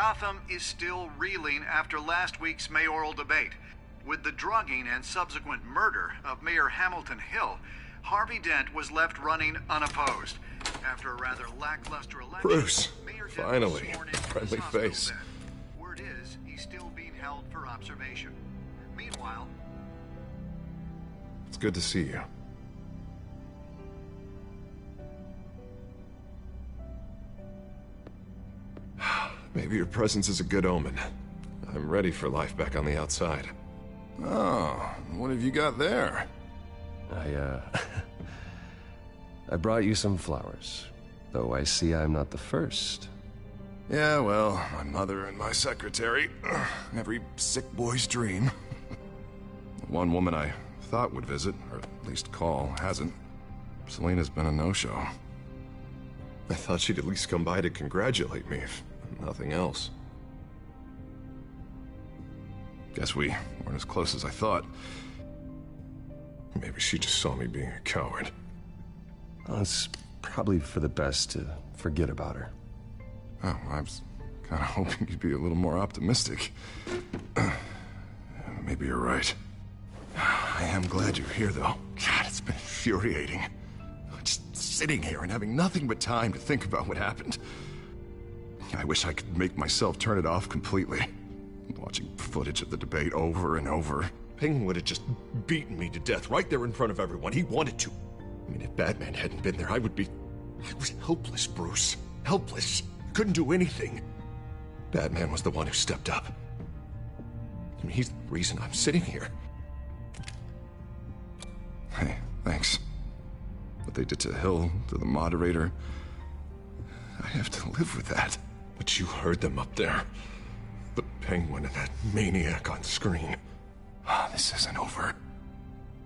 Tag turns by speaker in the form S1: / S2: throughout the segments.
S1: Gotham is still reeling after last week's mayoral debate. With the drugging and subsequent murder of Mayor Hamilton Hill, Harvey Dent was left running unopposed. After a rather lackluster election,
S2: Bruce,
S1: Mayor Dent
S2: finally,
S1: was sworn into
S2: friendly
S1: his hospital
S2: face.
S1: bed. Word is, he's still being held for observation. Meanwhile,
S2: It's good to see you. Maybe your presence is a good omen. I'm ready for life back on the outside.
S3: Oh, what have you got there?
S4: I brought you some flowers. Though I see I'm not the first.
S3: Yeah, well, my mother and my secretary. Every sick boy's dream. One woman I thought would visit, or at least call, hasn't. Selena's been a no-show.
S2: I thought she'd at least come by to congratulate me, if nothing else.
S3: Guess we weren't as close as I thought.
S2: Maybe she just saw me being a coward.
S4: Well, it's probably for the best to forget about her.
S3: Oh, I was kind of hoping you'd be a little more optimistic. Maybe you're right. I am glad you're here, though. God, it's been infuriating. Just sitting here and having nothing but time to think about what happened. I wish I could make myself turn it off completely. Watching footage of the debate over and over.
S2: Penguin would have just beaten me to death right there in front of everyone. He wanted to. I mean, if Batman hadn't been there, I was helpless, Bruce. Helpless. Couldn't do anything. Batman was the one who stepped up. I mean, he's the reason I'm sitting here.
S3: Hey, thanks. What they did to Hill, to the moderator, I have to live with that.
S2: But you heard them up there. The Penguin and that maniac on screen.
S3: This isn't over.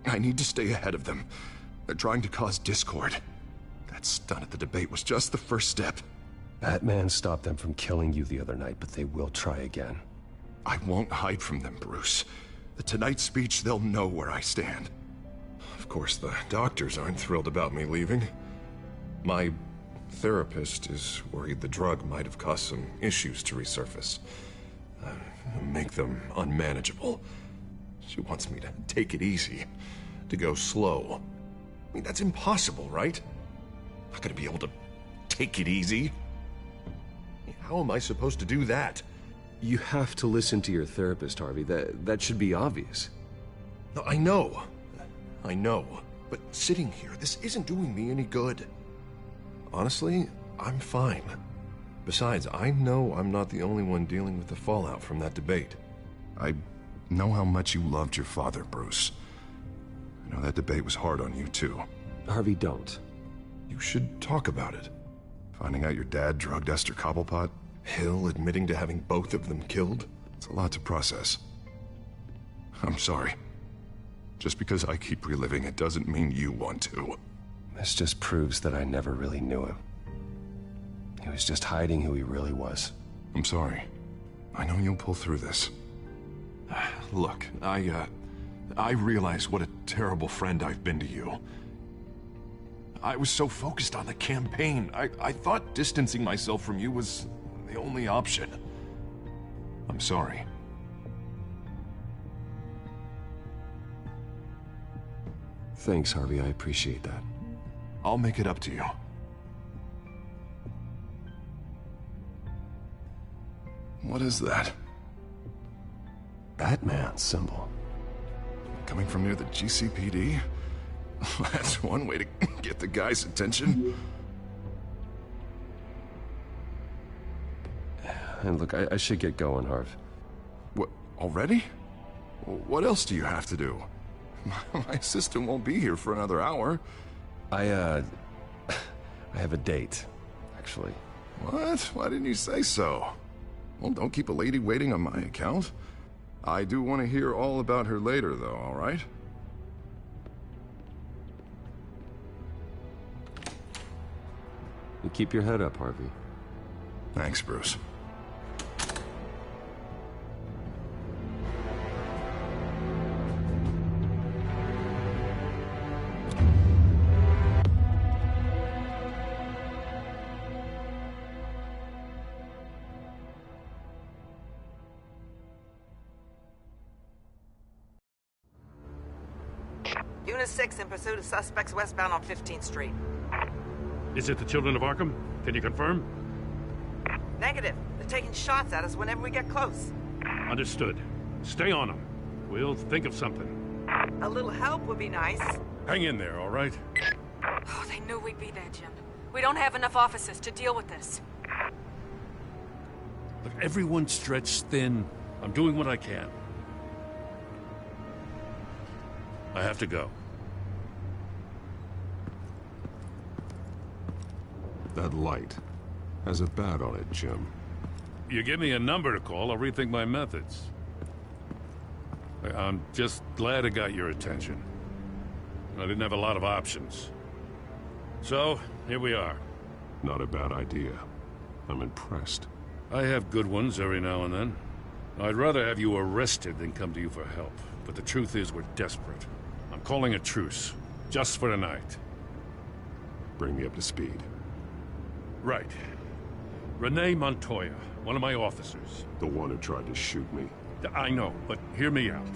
S3: I need to stay ahead of them. They're trying to cause discord. That stunt at the debate was just the first step.
S4: Batman stopped them from killing you the other night, but they will try again.
S3: I won't hide from them, Bruce. The Tonight speech, they'll know where I stand.
S2: Of course, the doctors aren't thrilled about me leaving. My therapist is worried the drug might have caused some issues to resurface. Make them unmanageable. She wants me to take it easy, to go slow. I mean, that's impossible, right? I'm not gonna be able to take it easy. How am I supposed to do that?
S4: You have to listen to your therapist, Harvey. That should be obvious.
S2: No, I know. But sitting here, this isn't doing me any good. Honestly, I'm fine. Besides, I know I'm not the only one dealing with the fallout from that debate.
S3: I know how much you loved your father, Bruce. I know that debate was hard on you, too.
S4: Harvey, don't.
S2: You should talk about it.
S3: Finding out your dad drugged Esther Cobblepot,
S2: Hill admitting to having both of them killed.
S3: it's a lot to process. I'm sorry. Just because I keep reliving it doesn't mean you want to.
S4: This just proves that I never really knew him. He was just hiding who he really was.
S3: I'm sorry. I know you'll pull through this.
S2: Look, I realize what a terrible friend I've been to you. I was so focused on the campaign. I thought distancing myself from you was the only option. I'm sorry.
S4: Thanks, Harvey. I appreciate that.
S2: I'll make it up to you.
S3: What is that?
S4: Batman symbol.
S3: Coming from near the GCPD? That's one way to get the guy's attention.
S4: And look, I should get going, Harv.
S3: What, already? What else do you have to do? My assistant won't be here for another hour.
S4: I have a date, actually.
S3: What? Why didn't you say so? Well, don't keep a lady waiting on my account. I do want to hear all about her later, though, all right?
S4: You keep your head up, Harvey.
S3: Thanks, Bruce.
S5: Unit 6 in pursuit of suspects westbound on 15th Street.
S6: Is it the Children of Arkham? Can you confirm?
S5: Negative. They're taking shots at us whenever we get close.
S6: Understood. Stay on them. We'll think of something.
S5: A little help would be nice.
S6: Hang in there, all right?
S7: Oh, they knew we'd be there, Jim. We don't have enough officers to deal with this.
S6: Look, everyone's stretched thin. I'm doing what I can. I have to go.
S2: That light has a bat on it, Jim.
S6: You give me a number to call, I'll rethink my methods. I'm just glad I got your attention. I didn't have a lot of options. So, here we are.
S2: Not a bad idea. I'm impressed.
S6: I have good ones every now and then. I'd rather have you arrested than come to you for help. But the truth is, we're desperate. I'm calling a truce. Just for tonight.
S2: Bring me up to speed.
S6: Right. Renee Montoya, one of my officers.
S2: The one who tried to shoot me.
S6: I know, but hear me out.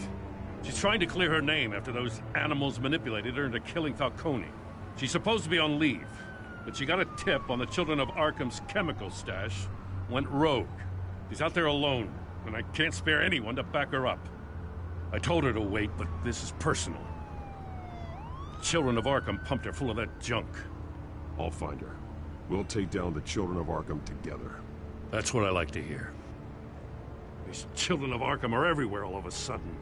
S6: She's trying to clear her name after those animals manipulated her into killing Falcone. She's supposed to be on leave, but she got a tip on the Children of Arkham's chemical stash, went rogue. She's out there alone, and I can't spare anyone to back her up. I told her to wait, but this is personal. The Children of Arkham pumped her full of that junk.
S2: I'll find her. We'll take down the Children of Arkham together.
S6: That's what I like to hear. These Children of Arkham are everywhere all of a sudden.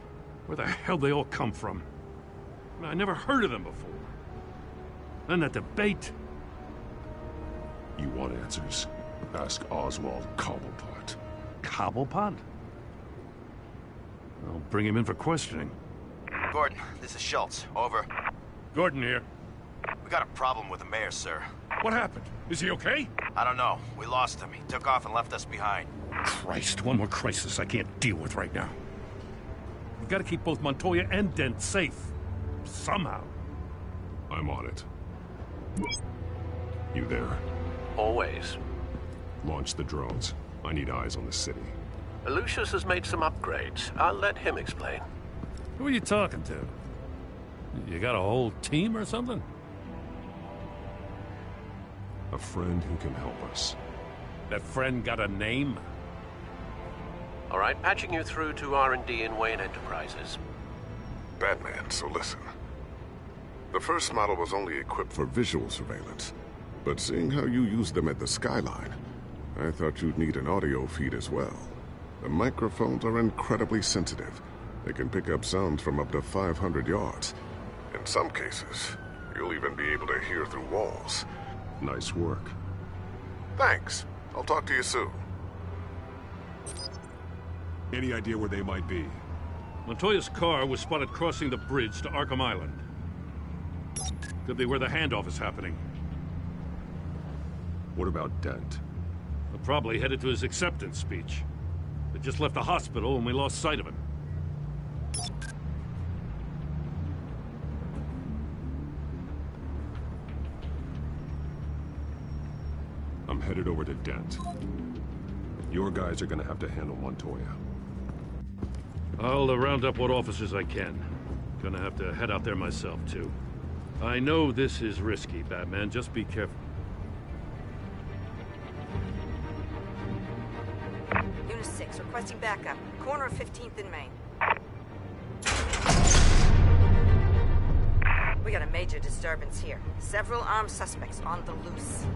S6: Where the hell they all come from? I never heard of them before. Then that debate.
S2: You want answers? Ask Oswald Cobblepot.
S6: Cobblepot? I'll bring him in for questioning.
S8: Gordon, this is Schultz. Over.
S6: Gordon here.
S8: We got a problem with the mayor, sir.
S6: What happened? Is he okay?
S8: I don't know. We lost him. He took off and left us behind.
S6: Christ, one more crisis I can't deal with right now. We've got to keep both Montoya and Dent safe. Somehow.
S2: I'm on it. You there?
S9: Always.
S2: Launch the drones. I need eyes on the city.
S9: Lucius has made some upgrades. I'll let him explain.
S6: Who are you talking to? You got a whole team or something?
S2: A friend who can help us.
S6: That friend got a name?
S9: All right, patching you through to R&D in Wayne Enterprises.
S10: Batman, so listen. The first model was only equipped for visual surveillance. But seeing how you use them at the Skyline, I thought you'd need an audio feed as well. The microphones are incredibly sensitive. They can pick up sounds from up to 500 yards. In some cases, you'll even be able to hear through walls.
S2: Nice work.
S10: Thanks. I'll talk to you soon.
S2: Any idea where they might be?
S6: Montoya's car was spotted crossing the bridge to Arkham Island. Could be where the handoff is happening.
S2: What about Dent?
S6: He'll probably headed to his acceptance speech. They just left the hospital and we lost sight of him.
S2: I'm headed over to Dent. Your guys are gonna have to handle Montoya.
S6: I'll round up what officers I can. Gonna have to head out there myself, too. I know this is risky, Batman. Just be careful.
S5: Unit 6, requesting backup. Corner of 15th and Main. We got a major disturbance here. Several armed suspects on the loose.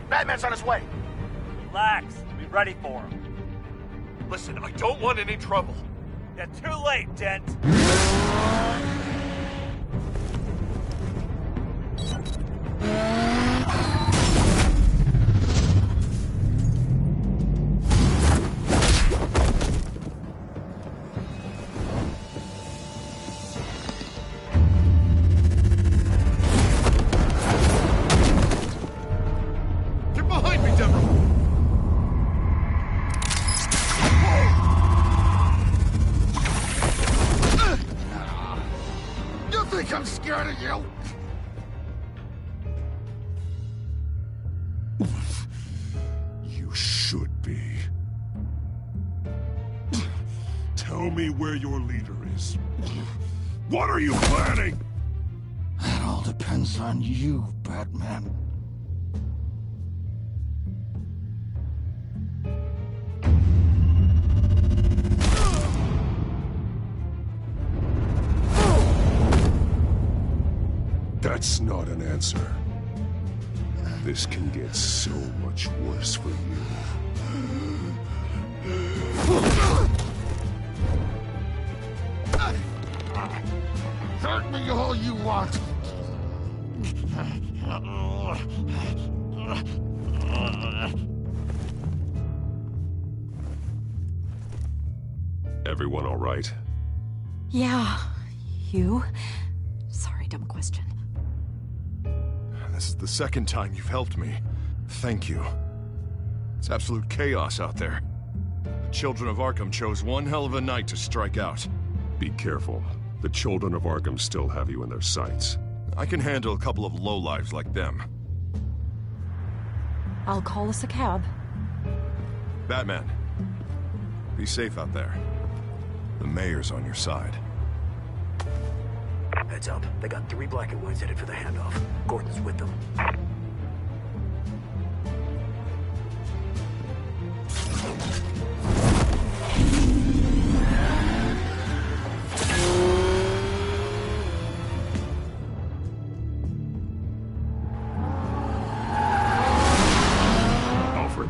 S8: Batman's on his way.
S11: Relax. Be ready for him.
S12: Listen, I don't want any trouble.
S11: You're too late, Dent.
S3: scared of you? You should be.
S10: Tell me where your leader is. What are you planning?
S3: That all depends on you, Batman.
S10: That's not an answer. This can get so much worse for you.
S3: Hurt me all you want.
S10: Everyone all right?
S7: Yeah. You? Sorry, dumb question.
S3: This is the second time you've helped me. Thank you. It's absolute chaos out there. The children of Arkham chose one hell of a night to strike out.
S10: Be careful. The children of Arkham still have you in their sights.
S3: I can handle a couple of lowlives like them.
S7: I'll call us a cab.
S3: Batman, be safe out there. The mayor's on your side.
S13: Heads up. They got 3 black and whites headed for the handoff. Gordon's with them.
S10: Alfred.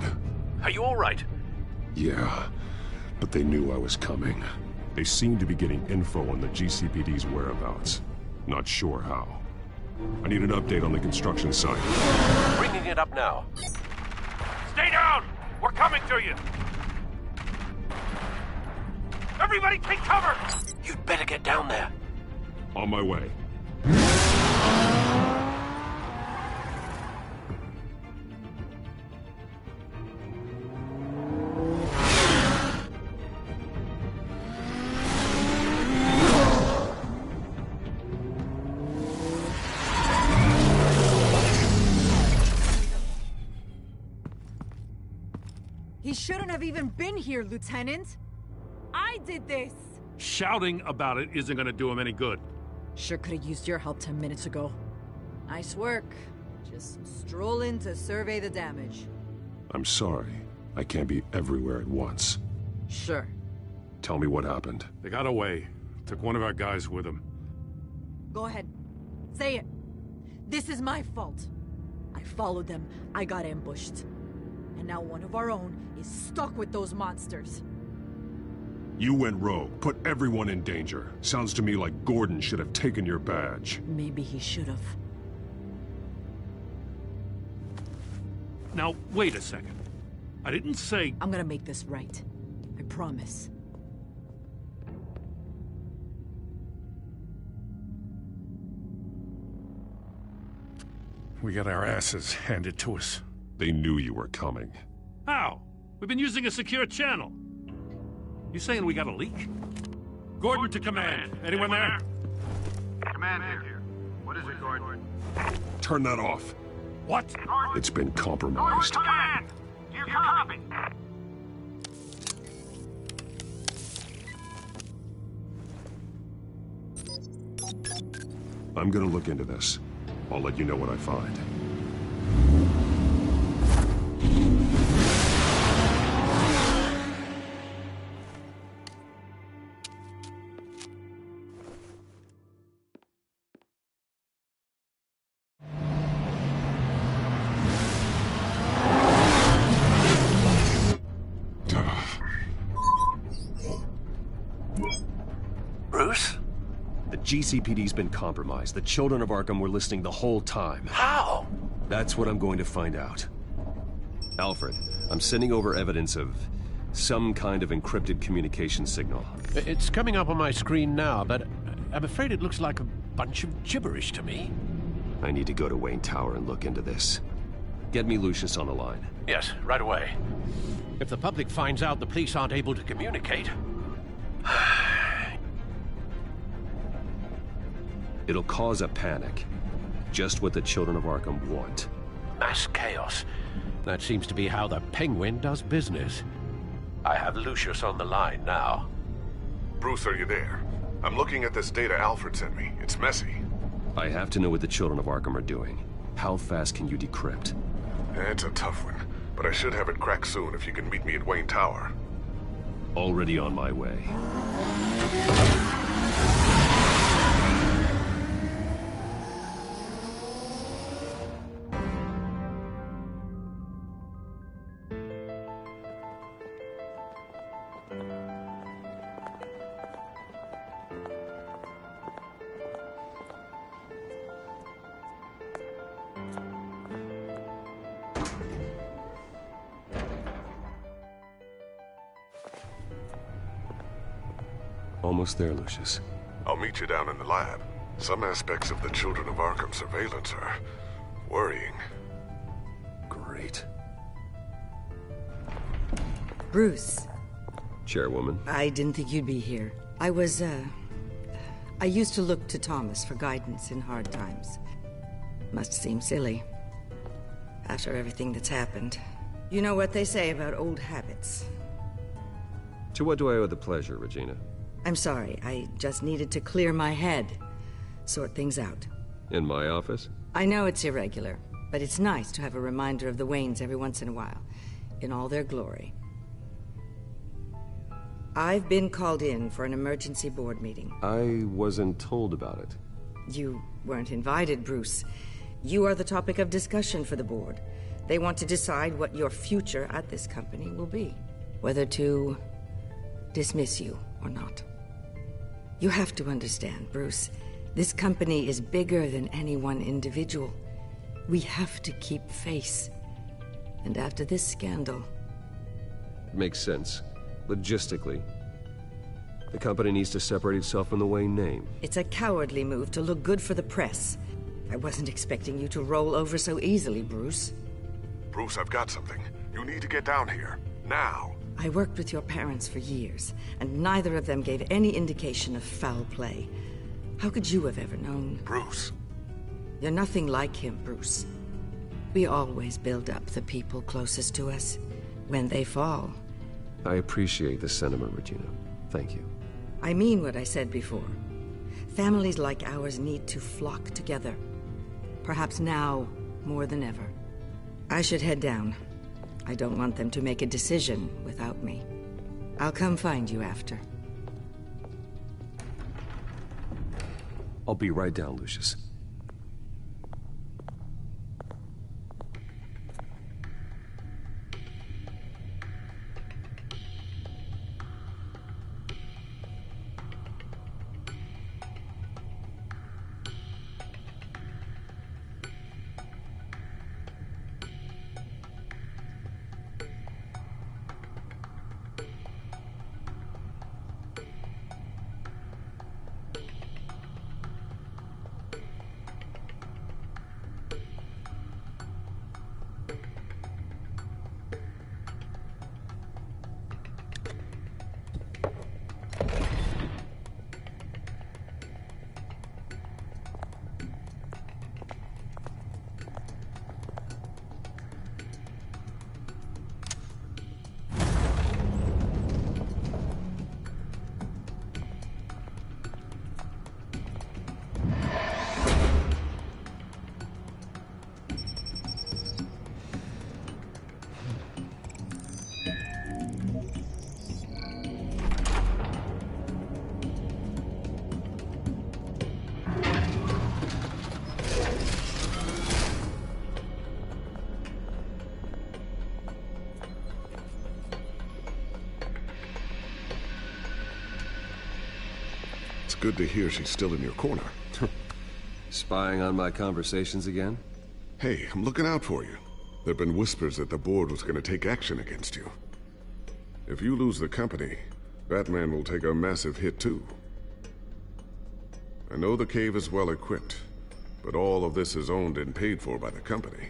S9: Are you all right?
S10: Yeah, but they knew I was coming. They seem to be getting info on the GCPD's whereabouts. Not sure how. I need an update on the construction site.
S9: Bringing it up now.
S12: Stay down! We're coming to you! Everybody take cover!
S9: You'd better get down there.
S10: On my way.
S14: He shouldn't have even been here, Lieutenant. I did this.
S6: Shouting about it isn't gonna do him any good.
S14: Sure could have used your help 10 minutes ago. Nice work. Just stroll in to survey the damage.
S10: I'm sorry. I can't be everywhere at once.
S14: Sure.
S10: Tell me what happened.
S6: They got away. Took one of our guys with them.
S14: Go ahead. Say it. This is my fault. I followed them. I got ambushed. And now one of our own is stuck with those monsters.
S10: You went rogue, put everyone in danger. Sounds to me like Gordon should have taken your badge.
S14: Maybe he should have.
S6: Now, wait a second. I didn't say...
S14: I'm gonna make this right. I promise.
S6: We got our asses handed to us.
S10: They knew you were coming.
S6: How? We've been using a secure channel. You saying we got a leak? Gordon to command. Anyone there?
S1: Command here. What is it, Gordon?
S10: Turn that off.
S6: What?
S10: It's been compromised.
S12: Command! You copy!
S10: I'm gonna look into this. I'll let you know what I find.
S9: Bruce?
S4: The GCPD's been compromised. The children of Arkham were listening the whole time.
S9: How?
S4: That's what I'm going to find out. Alfred, I'm sending over evidence of some kind of encrypted communication signal.
S9: It's coming up on my screen now, but I'm afraid it looks like a bunch of gibberish to me.
S4: I need to go to Wayne Tower and look into this. Get me Lucius on the line.
S9: Yes, right away. If the public finds out the police aren't able to communicate...
S4: It'll cause a panic. Just what the children of Arkham want.
S9: Mass chaos. That seems to be how the Penguin does business. I have Lucius on the line now.
S10: Bruce, are you there? I'm looking at this data Alfred sent me. It's messy.
S4: I have to know what the children of Arkham are doing. How fast can you decrypt?
S10: It's a tough one, but I should have it cracked soon if you can meet me at Wayne Tower.
S4: Already on my way. Almost there, Lucius.
S10: I'll meet you down in the lab. Some aspects of the Children of Arkham surveillance are worrying.
S4: Great.
S15: Bruce.
S4: Chairwoman.
S15: I didn't think you'd be here. I used to look to Thomas for guidance in hard times. Must seem silly. After everything that's happened. You know what they say about old habits.
S4: To what do I owe the pleasure, Regina?
S15: I'm sorry, I just needed to clear my head. Sort things out.
S4: In my office?
S15: I know it's irregular, but it's nice to have a reminder of the Waynes every once in a while. In all their glory. I've been called in for an emergency board meeting.
S4: I wasn't told about it.
S15: You weren't invited, Bruce. You are the topic of discussion for the board. They want to decide what your future at this company will be. Whether to dismiss you or not. You have to understand, Bruce. This company is bigger than any one individual. We have to keep face. And after this scandal...
S4: Makes sense. Logistically. The company needs to separate itself from the Wayne name.
S15: It's a cowardly move to look good for the press. I wasn't expecting you to roll over so easily, Bruce.
S10: Bruce, I've got something. You need to get down here. Now.
S15: I worked with your parents for years, and neither of them gave any indication of foul play. How could you have ever known?
S10: Bruce.
S15: You're nothing like him, Bruce. We always build up the people closest to us. When they fall...
S4: I appreciate the sentiment, Regina. Thank you.
S15: I mean what I said before. Families like ours need to flock together. Perhaps now, more than ever. I should head down. I don't want them to make a decision without me. I'll come find you after.
S4: I'll be right down, Lucius.
S10: Good to hear she's still in your corner.
S4: Spying on my conversations again?
S10: Hey, I'm looking out for you. There've been whispers that the board was going to take action against you. If you lose the company, Batman will take a massive hit too. I know the cave is well equipped, but all of this is owned and paid for by the company.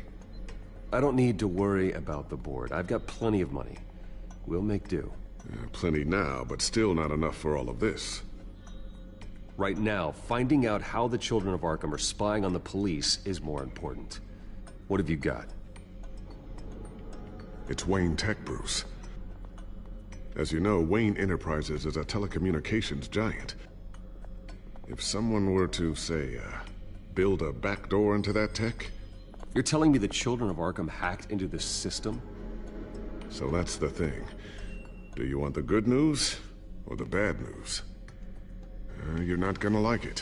S4: I don't need to worry about the board. I've got plenty of money. We'll make do.
S10: Plenty now, but still not enough for all of this.
S4: Right now, finding out how the children of Arkham are spying on the police is more important. What have you got?
S10: It's Wayne Tech, Bruce. As you know, Wayne Enterprises is a telecommunications giant. If someone were to, say, build a backdoor into that tech...
S4: You're telling me the children of Arkham hacked into this system?
S10: So that's the thing. Do you want the good news or the bad news? You're not gonna like it.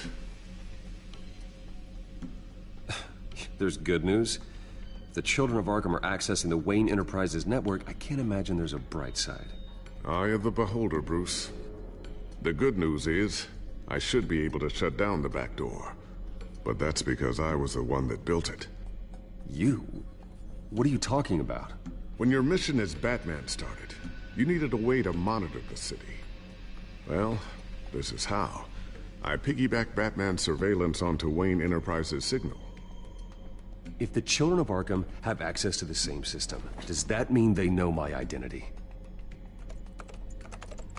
S4: There's good news. If the children of Arkham are accessing the Wayne Enterprises network, I can't imagine there's a bright side.
S10: Eye of the beholder, Bruce. The good news is, I should be able to shut down the back door. But that's because I was the one that built it.
S4: You? What are you talking about?
S10: When your mission as Batman started, you needed a way to monitor the city. Well, this is how. I piggybacked Batman's surveillance onto Wayne Enterprises' signal.
S4: If the children of Arkham have access to the same system, does that mean they know my identity?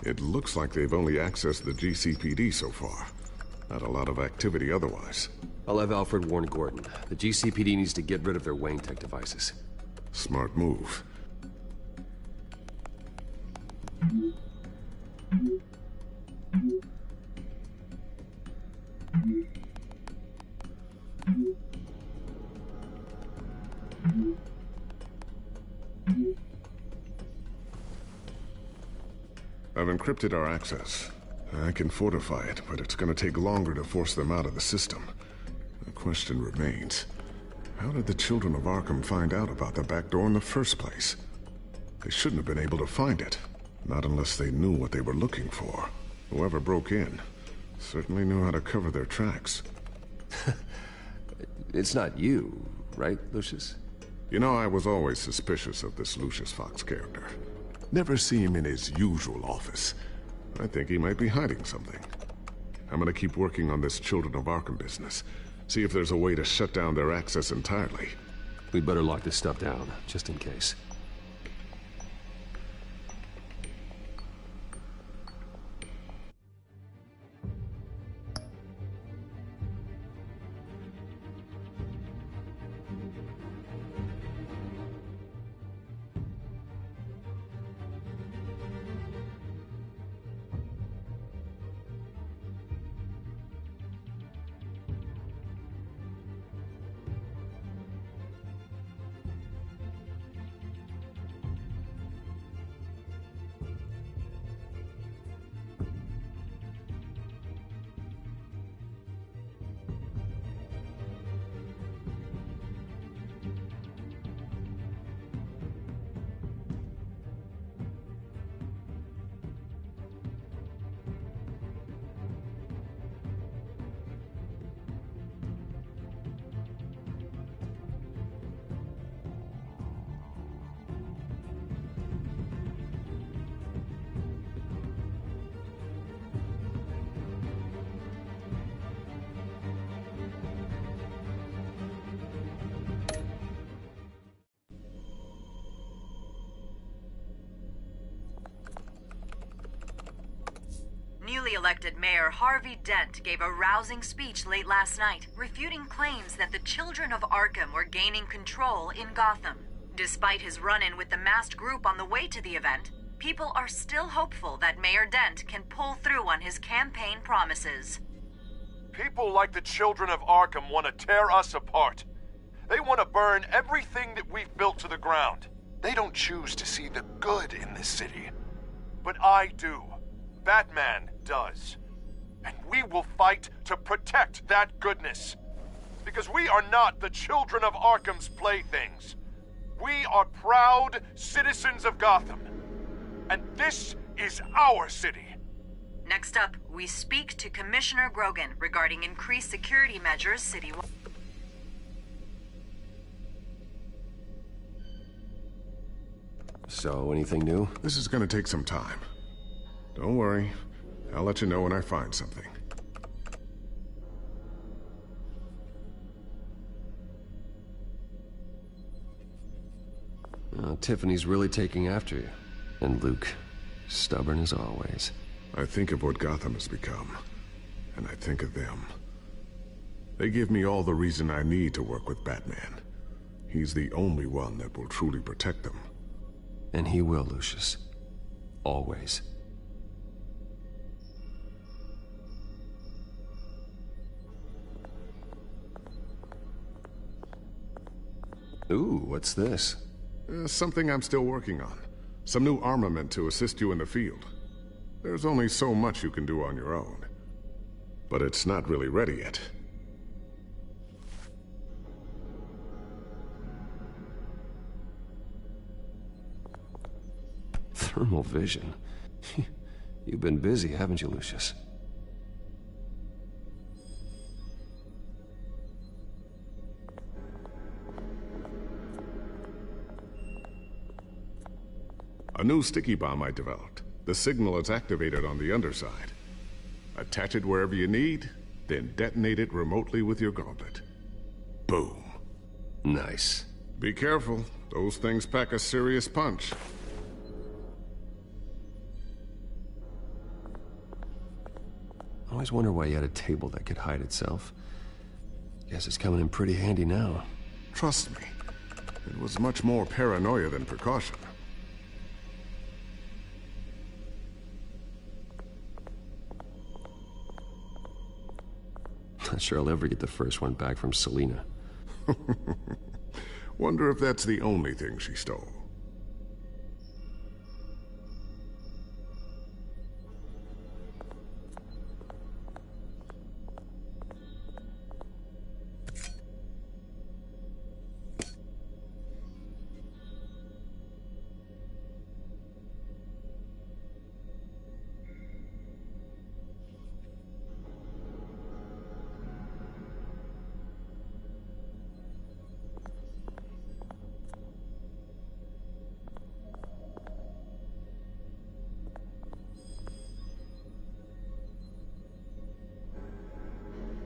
S10: It looks like they've only accessed the GCPD so far. Not a lot of activity otherwise.
S4: I'll have Alfred warn Gordon. The GCPD needs to get rid of their Wayne Tech devices.
S10: Smart move. I've encrypted our access. I can fortify it, but it's gonna take longer to force them out of the system. The question remains, how did the children of Arkham find out about the back door in the first place? They shouldn't have been able to find it. Not unless they knew what they were looking for. Whoever broke in certainly knew how to cover their tracks.
S4: It's not you, right, Lucius?
S10: You know, I was always suspicious of this Lucius Fox character. Never see him in his usual office. I think he might be hiding something. I'm gonna keep working on this Children of Arkham business. See if there's a way to shut down their access entirely.
S4: We'd better lock this stuff down, just in case.
S16: Newly elected Mayor Harvey Dent gave a rousing speech late last night, refuting claims that the children of Arkham were gaining control in Gotham. Despite his run-in with the masked group on the way to the event, people are still hopeful that Mayor Dent can pull through on his campaign promises.
S12: People like the children of Arkham want to tear us apart. They want to burn everything that we've built to the ground. They don't choose to see the good in this city. But I do. Batman does. And we will fight to protect that goodness. Because we are not the children of Arkham's playthings. We are proud citizens of Gotham. And this is our city.
S16: Next up, we speak to Commissioner Grogan regarding increased security measures citywide.
S4: So, anything new?
S10: This is gonna take some time. Don't worry. I'll let you know when I find something.
S4: Tiffany's really taking after you. And Luke, stubborn as always.
S10: I think of what Gotham has become. and I think of them. They give me all the reason I need to work with Batman. He's the only one that will truly protect them.
S4: And he will, Lucius. Always. Ooh, what's this?
S10: Something I'm still working on. Some new armament to assist you in the field. There's only so much you can do on your own. But it's not really ready yet.
S4: Thermal vision. You've been busy, haven't you, Lucius?
S10: A new sticky bomb I developed. The signal is activated on the underside. Attach it wherever you need, then detonate it remotely with your gauntlet. Boom.
S4: Nice.
S10: Be careful. Those things pack a serious punch.
S4: I always wonder why you had a table that could hide itself. Guess it's coming in pretty handy now.
S10: Trust me, it was much more paranoia than precaution.
S4: Not sure I'll ever get the first one back from Selina.
S10: Wonder if that's the only thing she stole.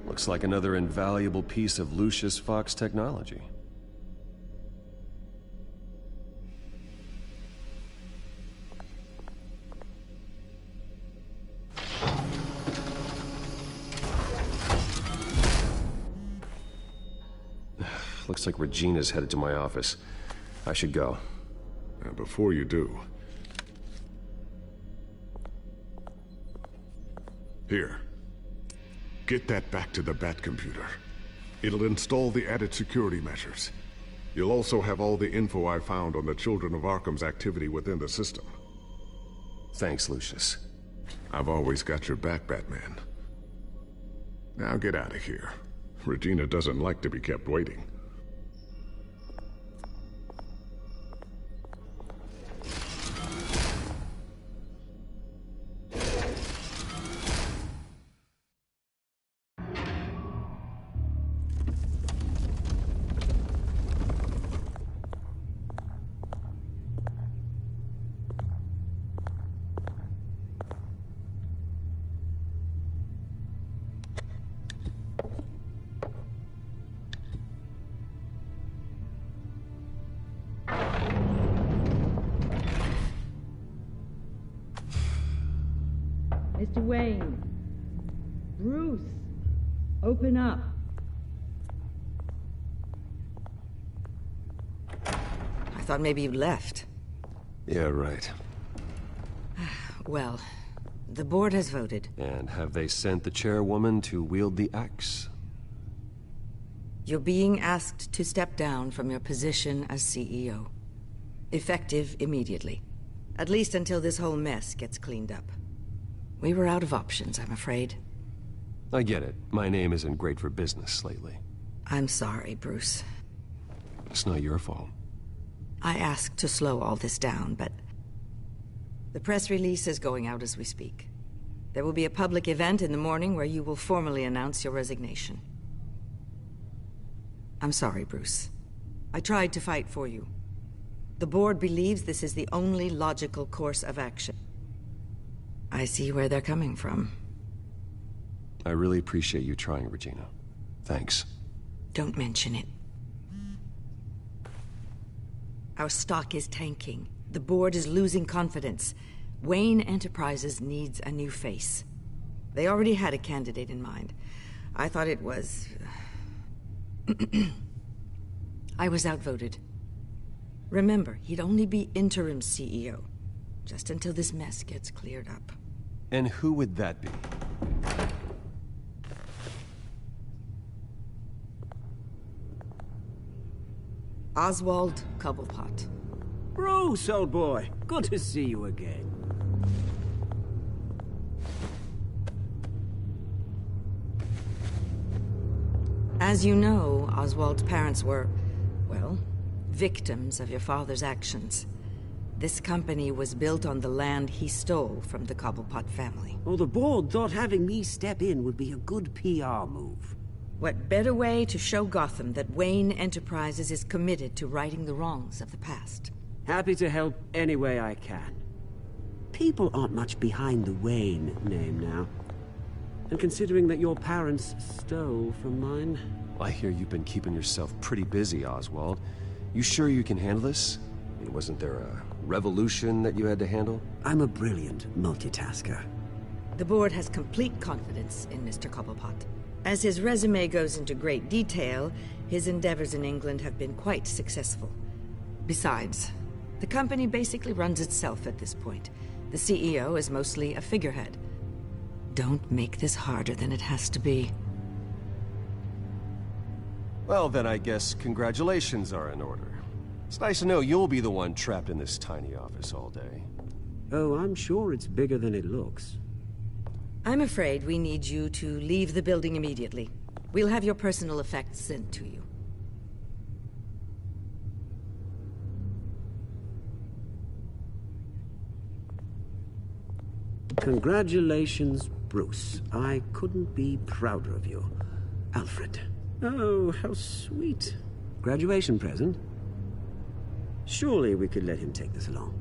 S4: Looks like another invaluable piece of Lucius Fox technology. Looks like Regina's headed to my office. I should go.
S10: Before you do... Here. Get that back to the Bat computer. It'll install the added security measures. You'll also have all the info I found on the Children of Arkham's activity within the system.
S4: Thanks, Lucius.
S10: I've always got your back, Batman. Now get out of here. Regina doesn't like to be kept waiting.
S14: Mr. Wayne. Bruce. Open up.
S15: I thought maybe you left.
S4: Yeah, right.
S15: Well, the board has voted.
S4: And have they sent the chairwoman to wield the axe?
S15: You're being asked to step down from your position as CEO. Effective immediately. At least until this whole mess gets cleaned up. We were out of options, I'm afraid.
S4: I get it. My name isn't great for business lately.
S15: I'm sorry, Bruce.
S4: It's not your fault.
S15: I asked to slow all this down, but... the press release is going out as we speak. There will be a public event in the morning where you will formally announce your resignation. I'm sorry, Bruce. I tried to fight for you. The board believes this is the only logical course of action. I see where they're coming from.
S4: I really appreciate you trying, Regina. Thanks.
S15: Don't mention it. Our stock is tanking. The board is losing confidence. Wayne Enterprises needs a new face. They already had a candidate in mind. I thought it was... I was outvoted. Remember, he'd only be interim CEO, just until this mess gets cleared up.
S4: And who would that be?
S15: Oswald Cobblepot.
S13: Bruce, old boy. Good to see you again.
S15: As you know, Oswald's parents were, well, victims of your father's actions. This company was built on the land he stole from the Cobblepot family.
S13: Well, the board thought having me step in would be a good PR move.
S15: What better way to show Gotham that Wayne Enterprises is committed to righting the wrongs of the past?
S13: Happy to help any way I can. People aren't much behind the Wayne name now. And considering that your parents stole from mine...
S4: I hear you've been keeping yourself pretty busy, Oswald. You sure you can handle this? I mean, wasn't there a revolution that you had to handle?
S13: I'm a brilliant multitasker.
S15: The board has complete confidence in Mr. Cobblepot. As his resume goes into great detail, his endeavors in England have been quite successful. Besides, the company basically runs itself at this point. The CEO is mostly a figurehead. Don't make this harder than it has to be.
S4: Well, then I guess congratulations are in order. It's nice to know you'll be the one trapped in this tiny office all day.
S13: Oh, I'm sure it's bigger than it looks.
S15: I'm afraid we need you to leave the building immediately. We'll have your personal effects sent to you.
S13: Congratulations, Bruce. I couldn't be prouder of you. Alfred. Oh, how sweet. Graduation present? Surely we could let him take this along.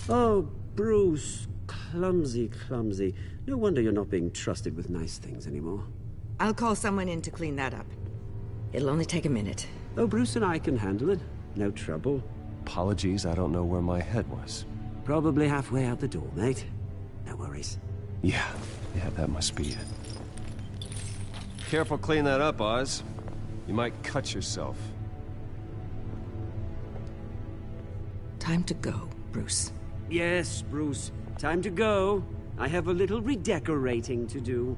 S13: Oh, Bruce. Clumsy, clumsy. No wonder you're not being trusted with nice things anymore.
S15: I'll call someone in to clean that up. It'll only take a minute.
S13: Oh, Bruce and I can handle it. No trouble.
S4: Apologies, I don't know where my head was.
S13: Probably halfway out the door, mate. No worries.
S4: Yeah, that must be it. Careful clean that up, Oz. You might cut yourself.
S15: Time to go, Bruce.
S13: Yes, Bruce. Time to go. I have a little redecorating to do.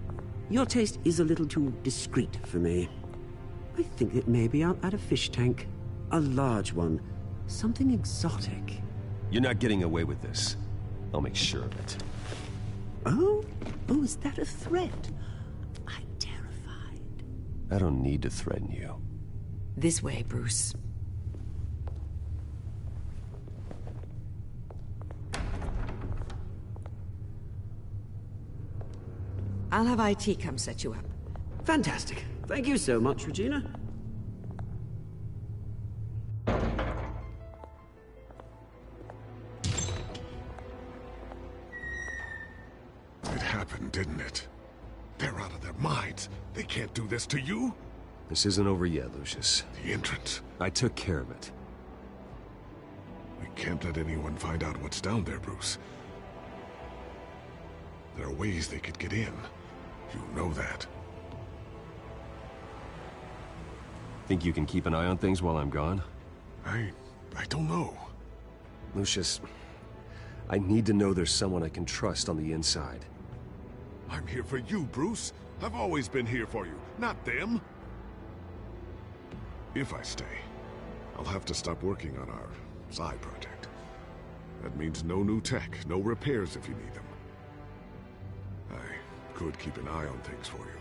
S13: Your taste is a little too discreet for me. I think that maybe I'll add a fish tank. A large one. Something exotic.
S4: You're not getting away with this. I'll make sure of it.
S13: Oh? Oh, is that a threat? I'm terrified.
S4: I don't need to threaten you.
S15: This way, Bruce. I'll have IT come set you up.
S13: Fantastic. Thank you so much, Regina.
S10: It happened, didn't it? They're out of their minds. They can't do this to you?
S4: This isn't over yet, Lucius.
S10: The entrance.
S4: I took care of it.
S10: We can't let anyone find out what's down there, Bruce. There are ways they could get in. You know that.
S4: Think you can keep an eye on things while I'm gone?
S10: I don't know.
S4: Lucius, I need to know there's someone I can trust on the inside.
S10: I'm here for you, Bruce. I've always been here for you, not them. If I stay, I'll have to stop working on our side project. That means no new tech, no repairs if you need them. I could keep an eye on things for you.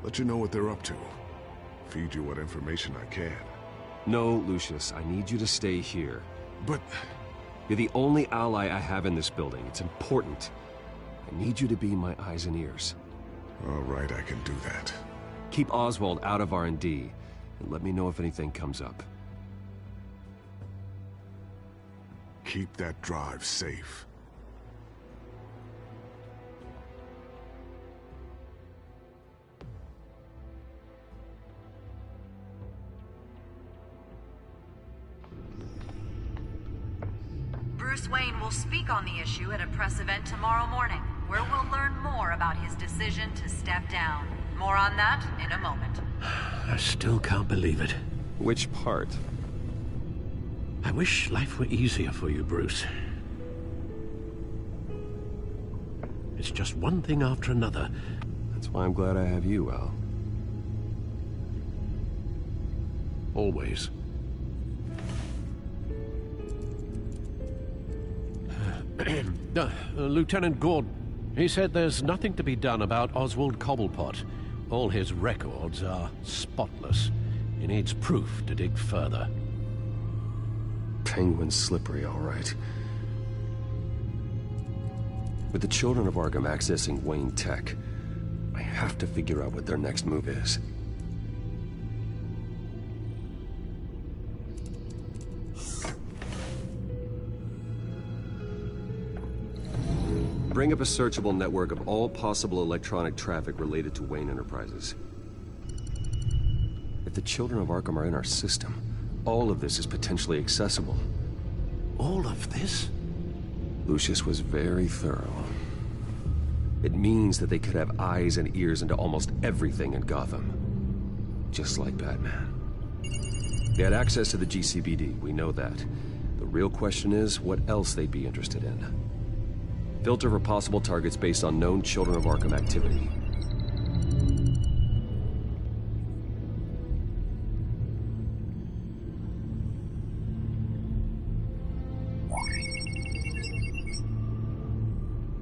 S10: Let you know what they're up to. Feed you what information I can.
S4: No, Lucius, I need you to stay here.
S10: But...
S4: You're the only ally I have in this building. It's important. I need you to be my eyes and ears.
S10: All right, I can do that.
S4: Keep Oswald out of R&D, and let me know if anything comes up.
S10: Keep that drive safe.
S16: Bruce Wayne will speak on the issue at a press event tomorrow morning, where we'll learn more about his decision to step down. More on that in a moment.
S9: I still can't believe it.
S4: Which part?
S9: I wish life were easier for you, Bruce. It's just one thing after another.
S4: That's why I'm glad I have you, Al.
S9: Always. Lieutenant Gordon, he said there's nothing to be done about Oswald Cobblepot. All his records are spotless. He needs proof to dig further.
S4: Penguin's slippery, all right. With the children of Arkham accessing Wayne Tech, I have to figure out what their next move is. Bring up a searchable network of all possible electronic traffic related to Wayne Enterprises. If the children of Arkham are in our system, all of this is potentially accessible.
S9: All of this?
S4: Lucius was very thorough. It means that they could have eyes and ears into almost everything in Gotham. Just like Batman. They had access to the GCPD, we know that. The real question is, what else they'd be interested in. Filter for possible targets based on known Children of Arkham activity.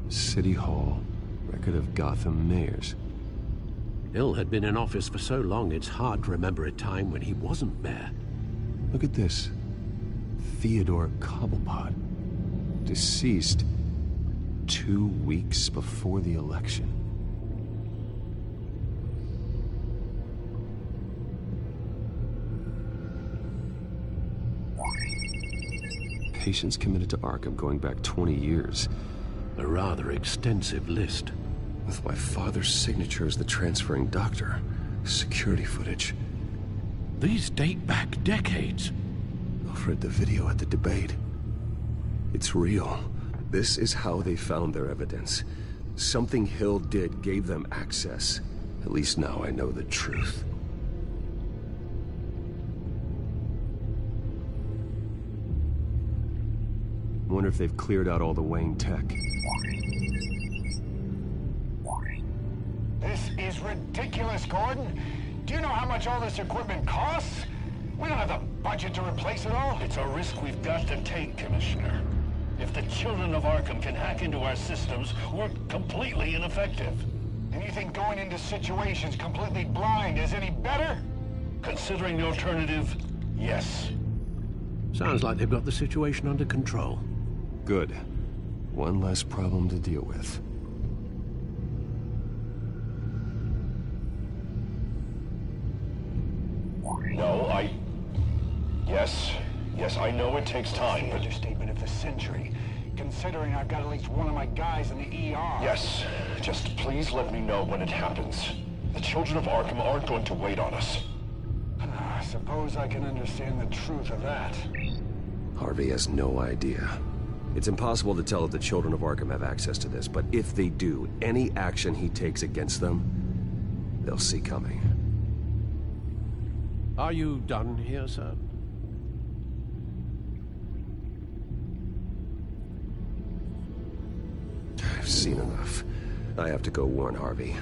S4: City Hall. Record of Gotham mayors.
S9: Hill had been in office for so long, it's hard to remember a time when he wasn't mayor.
S4: Look at this. Theodore Cobblepot. Deceased 2 weeks before the election. Patients committed to Arkham going back 20 years.
S9: A rather extensive list.
S4: With my father's signature as the transferring doctor. Security footage.
S9: These date back decades.
S4: Alfred, the video at the debate. It's real. This is how they found their evidence. Something Hill did gave them access. At least now I know the truth. Wonder if they've cleared out all the Wayne tech.
S17: This is ridiculous, Gordon. Do you know how much all this equipment costs? We don't have the budget to replace it all.
S18: It's a risk we've got to take, Commissioner. If the children of Arkham can hack into our systems, we're completely ineffective.
S17: And you think going into situations completely blind is any better?
S18: Considering the alternative, yes.
S9: Sounds like they've got the situation under control.
S4: Good. One less problem to deal with.
S18: No, Yes, I know it takes time,
S17: That's the understatement of the century. Considering I've got at least one of my guys in the ER.
S18: Yes, just please let me know when it happens. The children of Arkham aren't going to wait on us.
S17: I suppose I can understand the truth of that.
S4: Harvey has no idea. It's impossible to tell if the children of Arkham have access to this, but if they do, any action he takes against them, they'll see coming.
S9: Are you done here, sir?
S4: I've seen enough. I have to go warn Harvey.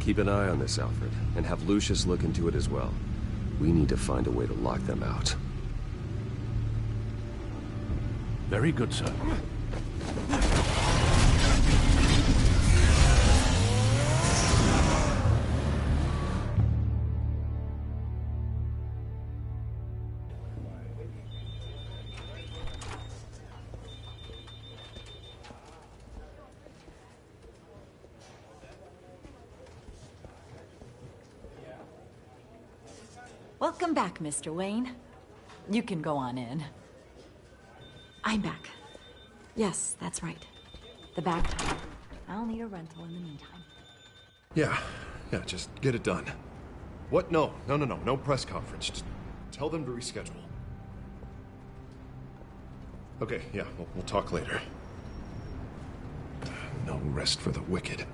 S4: Keep an eye on this, Alfred, and have Lucius look into it as well. We need to find a way to lock them out.
S9: Very good, sir.
S19: Welcome back, Mr. Wayne. You can go on in. I'm back. Yes, that's right. The back tire. I'll need a rental in the meantime.
S2: Yeah, just get it done. What? No press conference. Just tell them to reschedule. Okay, yeah, we'll talk later. No rest for the wicked.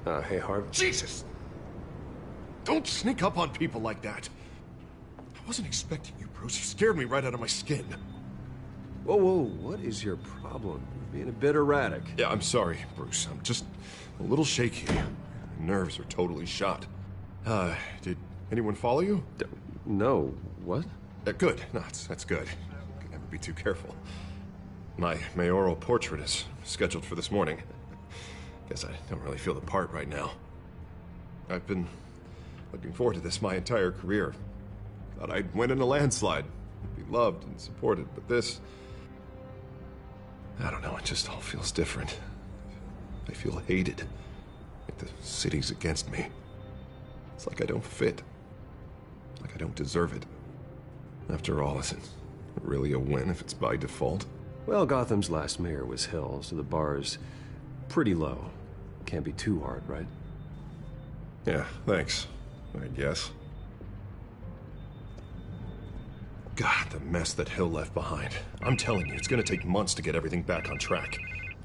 S4: Hey, Harvey.
S3: Jesus! Don't sneak up on people like that. I wasn't expecting you, Bruce. You scared me right out of my skin.
S4: Whoa, whoa, what is your problem? You're being a bit erratic.
S2: Yeah, I'm sorry, Bruce. I'm just a little shaky. My nerves are totally shot. Did anyone follow you?
S4: No. What?
S2: Good. No, that's good. Can never be too careful. My mayoral portrait is scheduled for this morning. Guess I don't really feel the part right now. I've been looking forward to this my entire career. Thought I'd win in a landslide, be loved and supported, but this... I don't know, it just all feels different. I feel hated. Like the city's against me. It's like I don't fit. Like I don't deserve it. After all, is it really a win if it's by default?
S4: Well, Gotham's last mayor was Hill, so the bar's pretty low. Can't be too hard, right?
S2: Yeah, thanks. I guess. God, the mess that Hill left behind. I'm telling you, it's gonna take months to get everything back on track.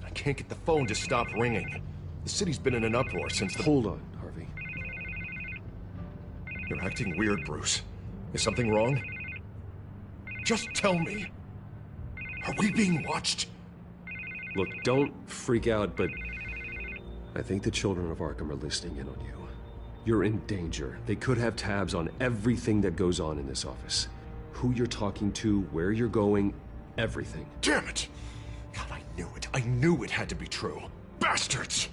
S2: I can't get the phone to stop ringing. The city's been in an uproar since the...
S4: Hold on, Harvey.
S2: You're acting weird, Bruce. Is something wrong? Just tell me. Are we being watched?
S4: Look, don't freak out, but I think the children of Arkham are listening in on you. You're in danger. They could have tabs on everything that goes on in this office. Who you're talking to, where you're going, everything.
S2: Damn it! God, I knew it. I knew it had to be true. Bastards!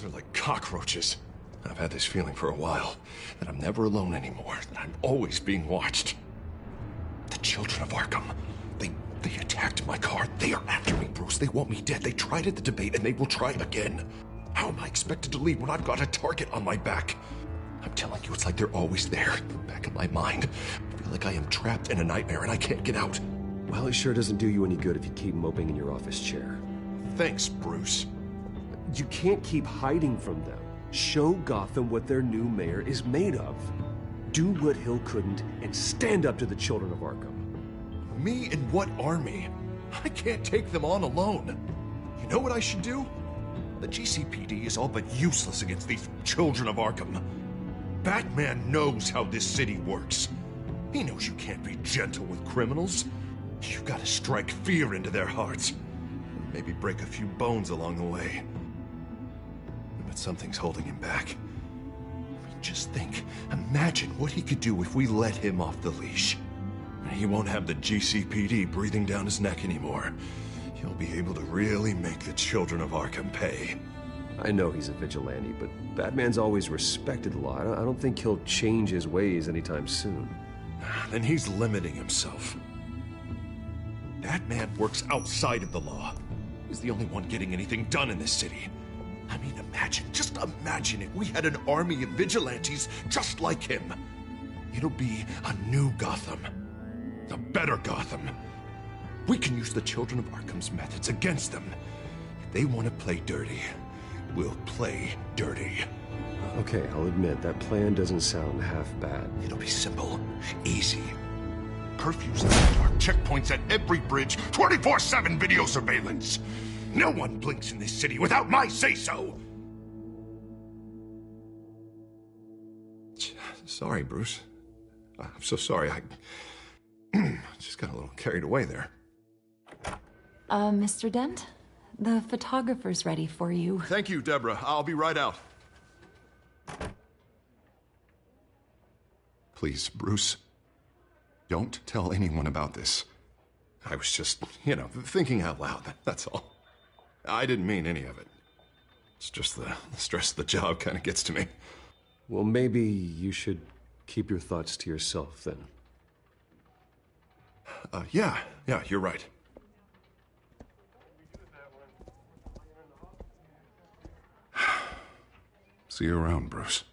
S2: They're like cockroaches. I've had this feeling for a while, that I'm never alone anymore, that I'm always being watched. The children of Arkham, they attacked my car. They are after me, Bruce. They want me dead. They tried at the debate, and they will try again. How am I expected to leave when I've got a target on my back? I'm telling you, it's like they're always there, in the back of my mind. I feel like I am trapped in a nightmare and I can't get out.
S4: Well, it sure doesn't do you any good if you keep moping in your office chair.
S2: Thanks, Bruce.
S4: You can't keep hiding from them. Show Gotham what their new mayor is made of. Do what Hill couldn't and stand up to the children of Arkham.
S2: Me and what army? I can't take them on alone. You know what I should do? The GCPD is all but useless against these children of Arkham. Batman knows how this city works. He knows you can't be gentle with criminals. You've got to strike fear into their hearts. Maybe break a few bones along the way. But something's holding him back. I mean, just think. Imagine what he could do if we let him off the leash. He won't have the GCPD breathing down his neck anymore. He'll be able to really make the children of Arkham pay.
S4: I know he's a vigilante, but Batman's always respected the law. I don't think he'll change his ways anytime soon.
S2: Then he's limiting himself. Batman works outside of the law. He's the only one getting anything done in this city. I mean, just imagine if we had an army of vigilantes just like him. It'll be a new Gotham. A better Gotham. We can use the children of Arkham's methods against them. If they want to play dirty, we'll play dirty.
S4: Okay, I'll admit, that plan doesn't sound half bad.
S2: It'll be simple, easy. Curfews at the dark, checkpoints at every bridge, 24/7 video surveillance. No one blinks in this city without my say-so. Sorry, Bruce. I'm so sorry. I just got a little carried away there.
S19: Mr. Dent? The photographer's ready for you.
S3: Thank you, Deborah. I'll be right out. Please, Bruce. Don't tell anyone about this.
S2: I was just, thinking out loud. That's all. I didn't mean any of it. It's just the stress of the job kind of gets to me.
S4: Well, maybe you should keep your thoughts to yourself, then.
S2: Yeah, you're right.
S3: See you around, Bruce.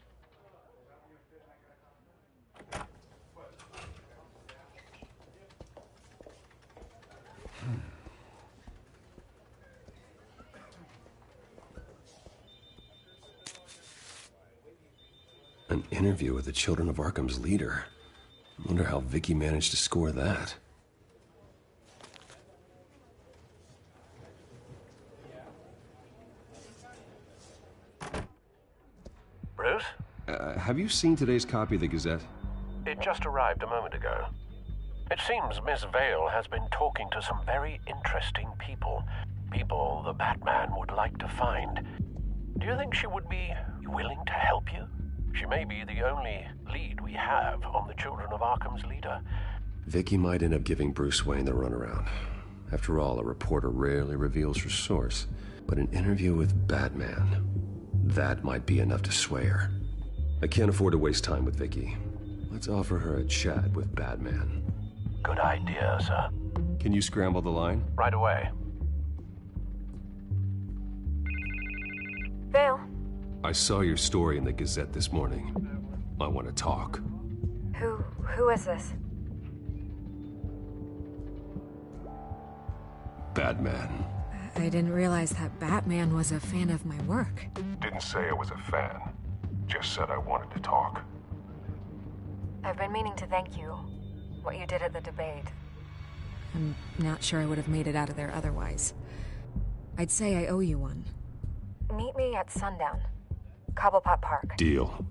S4: An interview with the Children of Arkham's leader. I wonder how Vicky managed to score that.
S18: Bruce?
S4: Have you seen today's copy of the Gazette?
S18: It just arrived a moment ago. It seems Miss Vale has been talking to some very interesting people. People the Batman would like to find. Do you think she would be willing to help you? She may be the only lead we have on the Children of Arkham's leader.
S4: Vicky might end up giving Bruce Wayne the runaround. After all, a reporter rarely reveals her source. But an interview with Batman, that might be enough to sway her. I can't afford to waste time with Vicky. Let's offer her a chat with Batman.
S18: Good idea, sir.
S4: Can you scramble the line?
S18: Right away.
S7: Vale.
S4: I saw your story in the Gazette this morning. I want to talk.
S7: Who is this?
S4: Batman.
S20: I didn't realize that Batman was a fan of my work.
S10: Didn't say I was a fan. Just said I wanted to talk.
S7: I've been meaning to thank you. What you did at the debate.
S20: I'm not sure I would have made it out of there otherwise. I'd say I owe you one.
S7: Meet me at sundown. Cobblepot Park.
S4: Deal.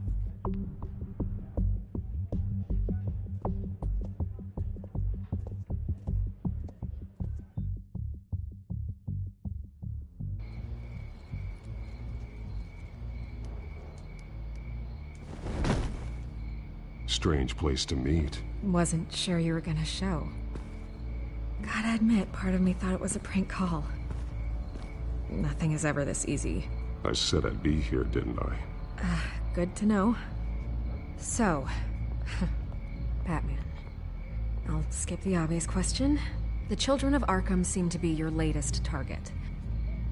S10: Strange place to meet.
S20: Wasn't sure you were gonna show. Gotta admit, part of me thought it was a prank call. Nothing is ever this easy.
S10: I said I'd be here, didn't I?
S20: Good to know. So, Batman. I'll skip the obvious question. The Children of Arkham seem to be your latest target.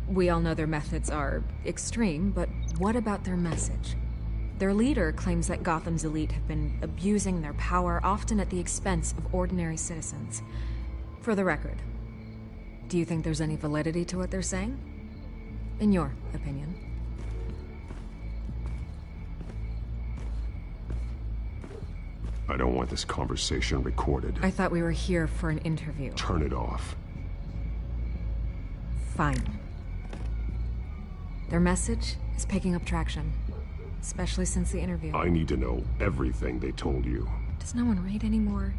S20: We all know their methods are extreme, but what about their message? Their leader claims that Gotham's elite have been abusing their power, often at the expense of ordinary citizens. For the record, do you think there's any validity to what they're saying? In your opinion?
S10: I don't want this conversation recorded.
S20: I thought we were here for an interview.
S10: Turn it off.
S20: Fine. Their message is picking up traction. Especially since the interview.
S10: I need to know everything they told you.
S20: Does no one read anymore?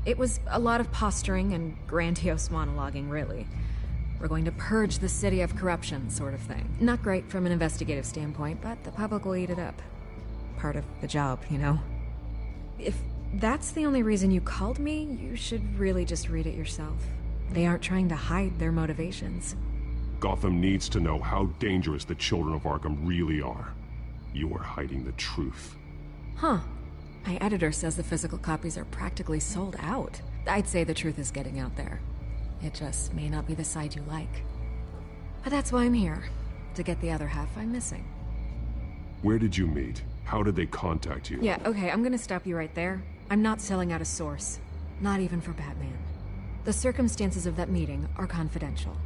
S20: It was a lot of posturing and grandiose monologuing, really. We're going to purge the city of corruption, sort of thing. Not great from an investigative standpoint, but the public will eat it up. Part of the job, you know? If that's the only reason you called me, you should really just read it yourself. They aren't trying to hide their motivations.
S10: Gotham needs to know how dangerous the Children of Arkham really are. You are hiding the truth.
S20: Huh. My editor says the physical copies are practically sold out. I'd say the truth is getting out there. It just may not be the side you like. But that's why I'm here. To get the other half I'm missing.
S10: Where did you meet? How did they contact you?
S20: Yeah, okay, I'm gonna stop you right there. I'm not selling out a source. Not even for Batman. The circumstances of that meeting are confidential.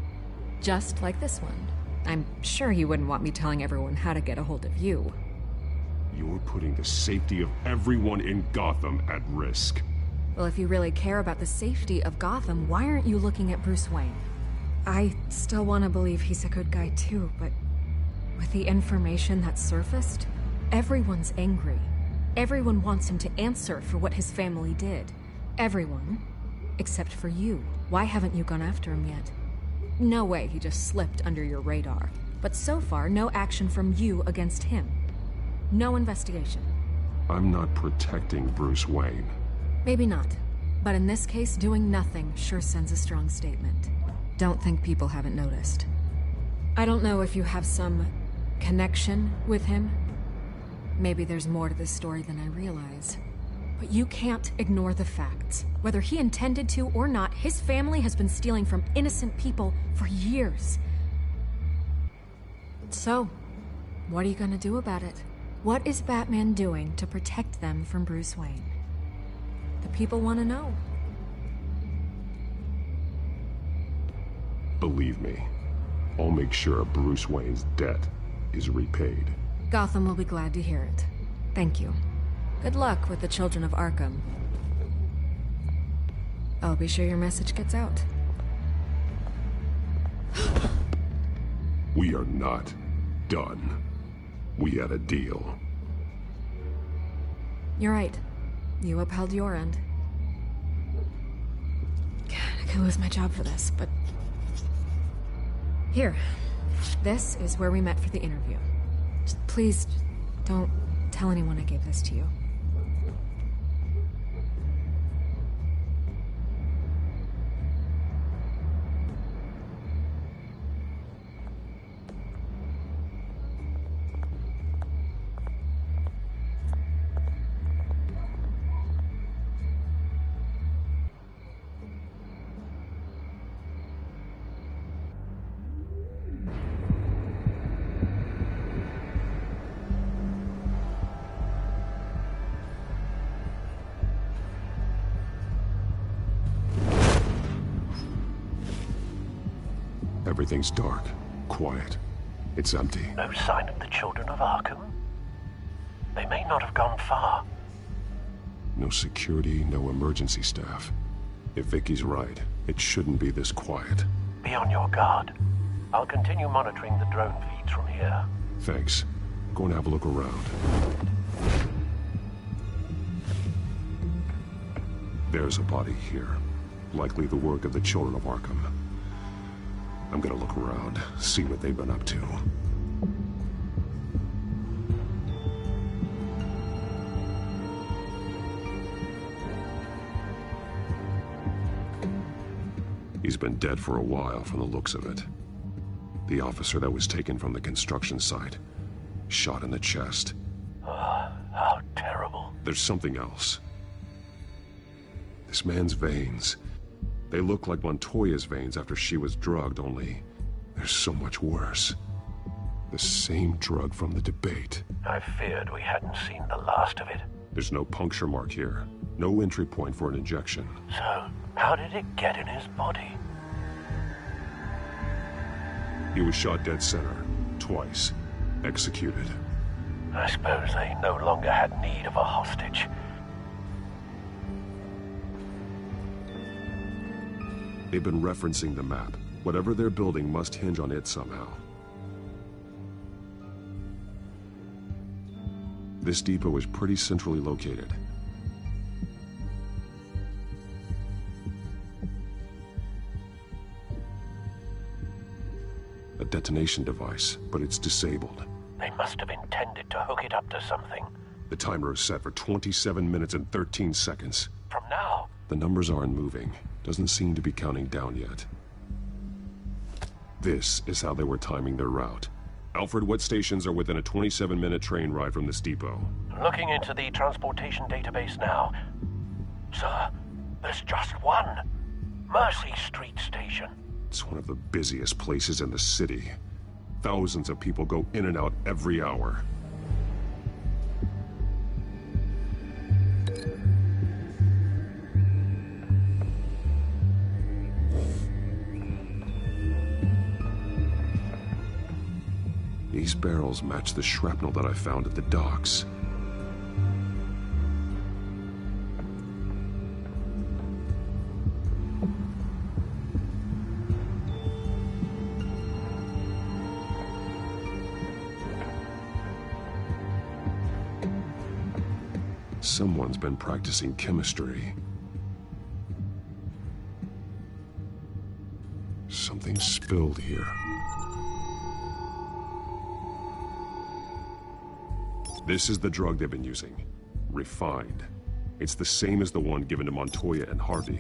S20: Just like this one. I'm sure you wouldn't want me telling everyone how to get a hold of you.
S10: You're putting the safety of everyone in Gotham at risk.
S20: Well, if you really care about the safety of Gotham, why aren't you looking at Bruce Wayne? I still want to believe he's a good guy too, but with the information that surfaced, everyone's angry. Everyone wants him to answer for what his family did. Everyone, except for you. Why haven't you gone after him yet? No way he just slipped under your radar. But so far, no action from you against him. No investigation.
S10: I'm not protecting Bruce Wayne.
S20: Maybe not. But in this case, doing nothing sure sends a strong statement. Don't think people haven't noticed. I don't know if you have some connection with him. Maybe there's more to this story than I realize. But you can't ignore the facts. Whether he intended to or not, his family has been stealing from innocent people for years. So, what are you gonna do about it? What is Batman doing to protect them from Bruce Wayne? The people want to know.
S10: Believe me, I'll make sure Bruce Wayne's debt is repaid.
S20: Gotham will be glad to hear it. Thank you. Good luck with the Children of Arkham. I'll be sure your message gets out.
S10: We are not done.
S2: We had a deal.
S20: You're right. You upheld your end. God, I could lose my job for this, but... Here. This is where we met for the interview. Please, don't tell anyone I gave this to you.
S2: Everything's dark, quiet. It's empty.
S18: No sign of the children of Arkham? They may not have gone far.
S2: No security, no emergency staff. If Vicky's right, it shouldn't be this quiet.
S18: Be on your guard. I'll continue monitoring the drone feeds from here.
S2: Thanks. Go and have a look around. There's a body here. Likely the work of the children of Arkham. I'm gonna look around, see what they've been up to. He's been dead for a while from the looks of it. The officer that was taken from the construction site. Shot in the chest.
S18: How terrible.
S2: There's something else. This man's veins. They look like Montoya's veins after she was drugged, only they're so much worse. The same drug from the debate.
S18: I feared we hadn't seen the last of it.
S2: There's no puncture mark here. No entry point for an injection.
S18: So, how did it get in his body?
S2: He was shot dead center. Twice. Executed.
S18: I suppose they no longer had need of a hostage.
S2: They've been referencing the map. Whatever they're building must hinge on it somehow. This depot is pretty centrally located. A detonation device, but it's disabled.
S18: They must have intended to hook it up to something.
S2: The timer is set for 27 minutes and 13 seconds.
S18: From now?
S2: The numbers aren't moving. Doesn't seem to be counting down yet. This is how they were timing their route. Alfred, what stations are within a 27-minute train ride from this depot?
S18: Looking into the transportation database now. Sir, there's just one. Mercy Street Station.
S2: It's one of the busiest places in the city. Thousands of people go in and out every hour. These barrels match the shrapnel that I found at the docks. Someone's been practicing chemistry. Something spilled here. This is the drug they've been using. Refined. It's the same as the one given to Montoya and Harvey.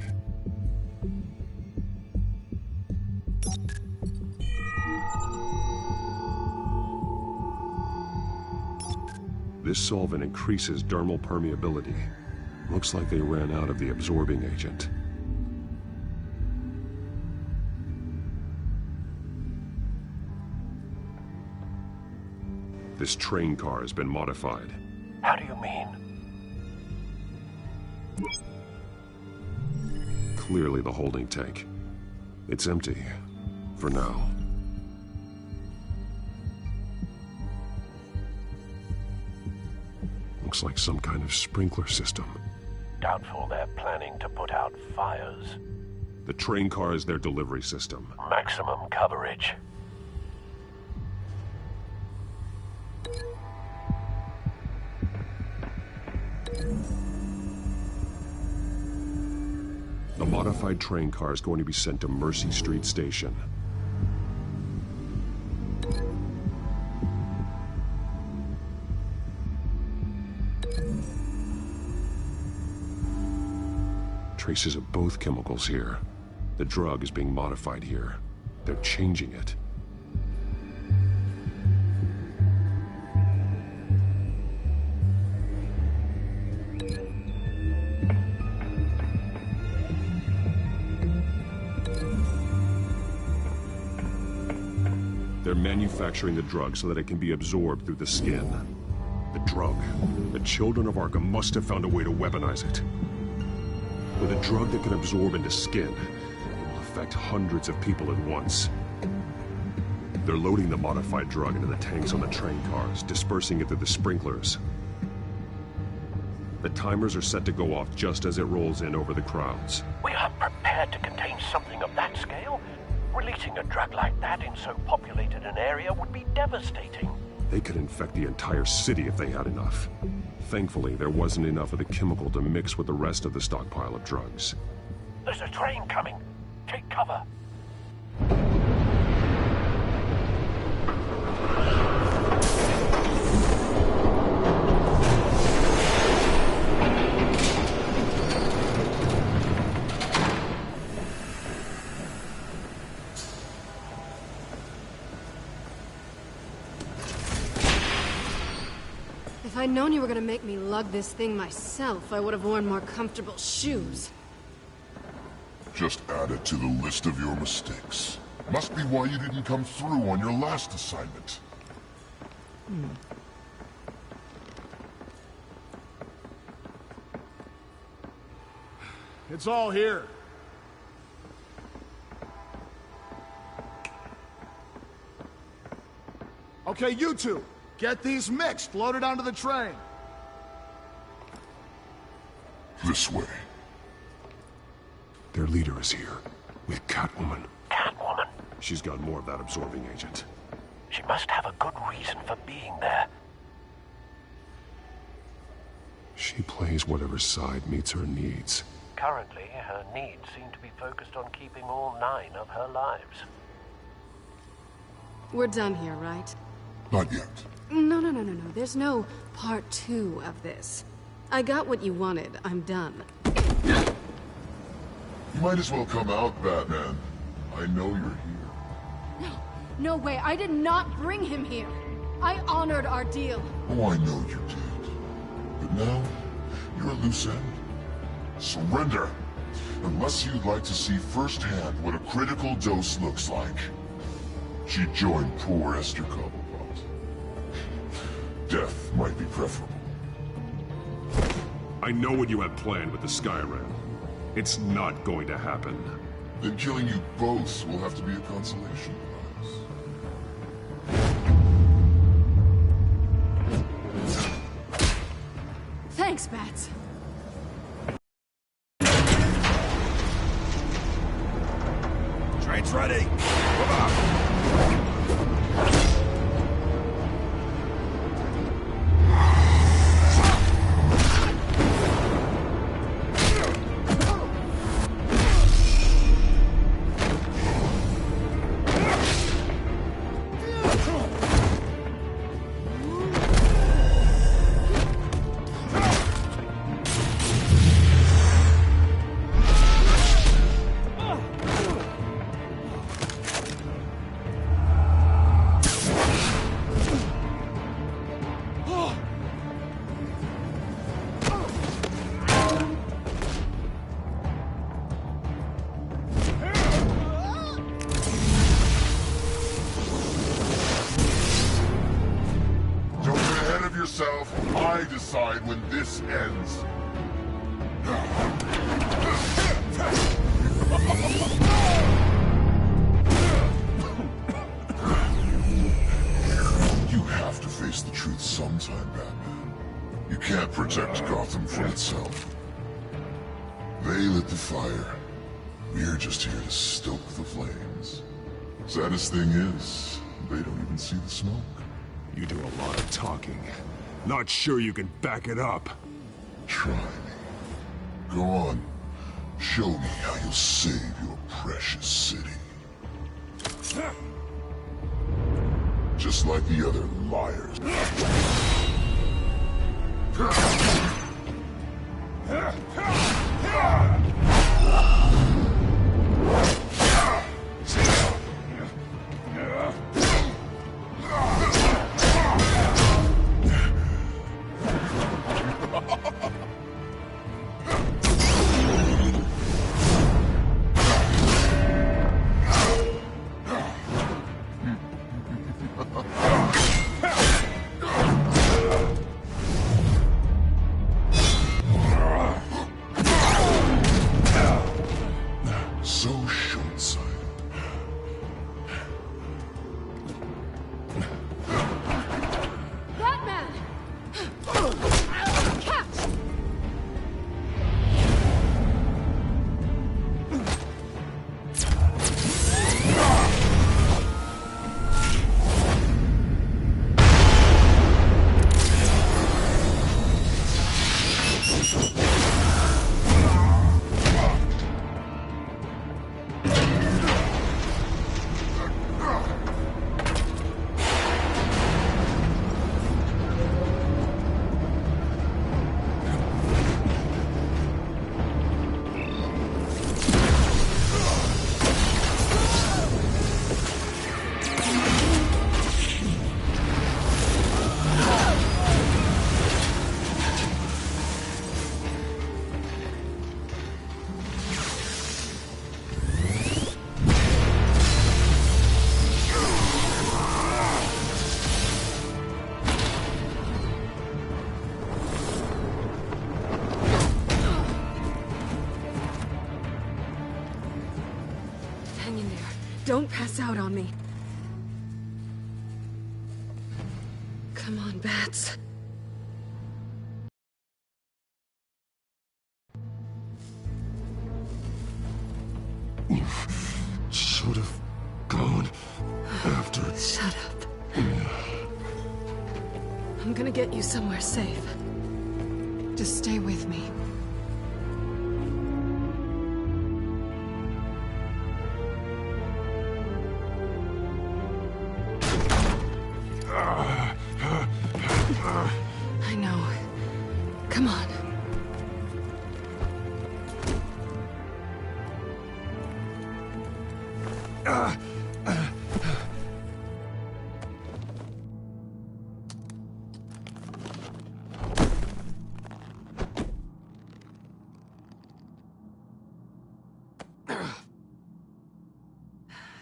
S2: This solvent increases dermal permeability. Looks like they ran out of the absorbing agent. This train car has been modified.
S18: How do you mean?
S2: Clearly the holding tank. It's empty. For now. Looks like some kind of sprinkler system.
S18: Doubtful they're planning to put out fires.
S2: The train car is their delivery system.
S18: Maximum coverage.
S4: The modified train car is going to be sent to Mercy Street Station. Traces of both chemicals here. The drug is being modified here. They're changing it. They're manufacturing the drug so that it can be absorbed through the skin. The drug. The children of Arkham must have found a way to weaponize it. With a drug that can absorb into skin, it will affect hundreds of people at once. They're loading the modified drug into the tanks on the train cars, dispersing it through the sprinklers. The timers are set to go off just as it rolls in over the crowds.
S18: We aren't prepared to contain something of that scale. Releasing a drug like that in so populated an area would be devastating.
S4: They could infect the entire city if they had enough. Thankfully, there wasn't enough of the chemical to mix with the rest of the stockpile of drugs.
S18: There's a train coming. Take cover.
S20: If I'd known you were gonna make me lug this thing myself, I would have worn more comfortable shoes.
S10: Just add it to the list of your mistakes. Must be why you didn't come through on your last assignment.
S17: It's all here. Okay, you two, get these mixed, loaded onto the train.
S10: This way.
S4: Their leader is here, with Catwoman.
S18: Catwoman?
S4: She's got more of that absorbing agent.
S18: She must have a good reason for being there.
S4: She plays whatever side meets her needs.
S18: Currently, her needs seem to be focused on keeping all 9 of her lives.
S20: We're done here, right?
S10: Not yet.
S20: No. There's no part 2 of this. I got what you wanted. I'm done.
S10: You might as well come out, Batman. I know you're here.
S20: No way. I did not bring him here. I honored our deal.
S10: Oh, I know you did. But now, you're a loose end. Surrender! Unless you'd like to see firsthand what a critical dose looks like. She joined poor Esther Cobblepot. Death might be preferable.
S4: I know what you had planned with the Skyrim. It's not going to happen.
S10: Then killing you both will have to be a consolation prize.
S20: Thanks, Bats.
S12: Train's ready. Come on.
S10: I decide when this ends. You have to face the truth sometime, Batman. You can't protect Gotham from itself. They lit the fire. We're just here to stoke the flames. Saddest thing is, they don't even see the smoke.
S4: You do a lot of talking. Not sure you can back it up.
S10: Try me. Go on. Show me how you'll save your precious city. Just like the other liars. So short-sighted.
S20: Batman! Catch! Hang in there. Don't pass out on me. Come on, Bats.
S10: You should have gone after...
S20: Shut up. I'm gonna get you somewhere safe. Just stay with me. I know. Come on.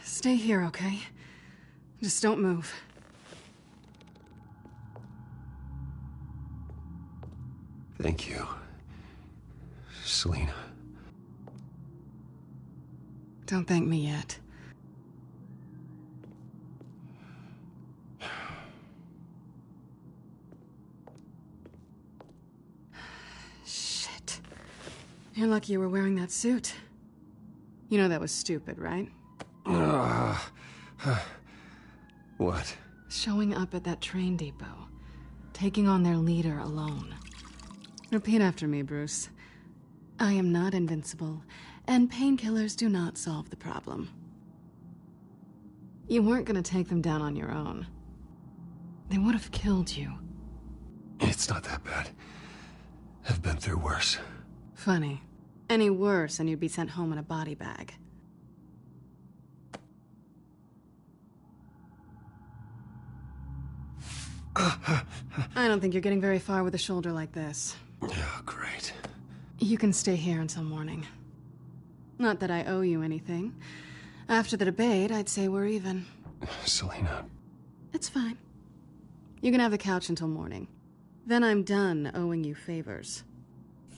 S20: Stay here, okay? Just don't move.
S4: Thank you, Selina.
S20: Don't thank me yet. Shit. You're lucky you were wearing that suit. You know that was stupid, right?
S4: What?
S20: Showing up at that train depot. Taking on their leader alone. Repeat after me, Bruce. I am not invincible, and painkillers do not solve the problem. You weren't gonna take them down on your own. They would have killed you.
S4: It's not that bad. I've been through worse.
S20: Funny. Any worse and you'd be sent home in a body bag. I don't think you're getting very far with a shoulder like this.
S4: Oh, great.
S20: You can stay here until morning. Not that I owe you anything. After the debate, I'd say we're even.
S4: Selina.
S20: It's fine. You can have the couch until morning. Then I'm done owing you favors.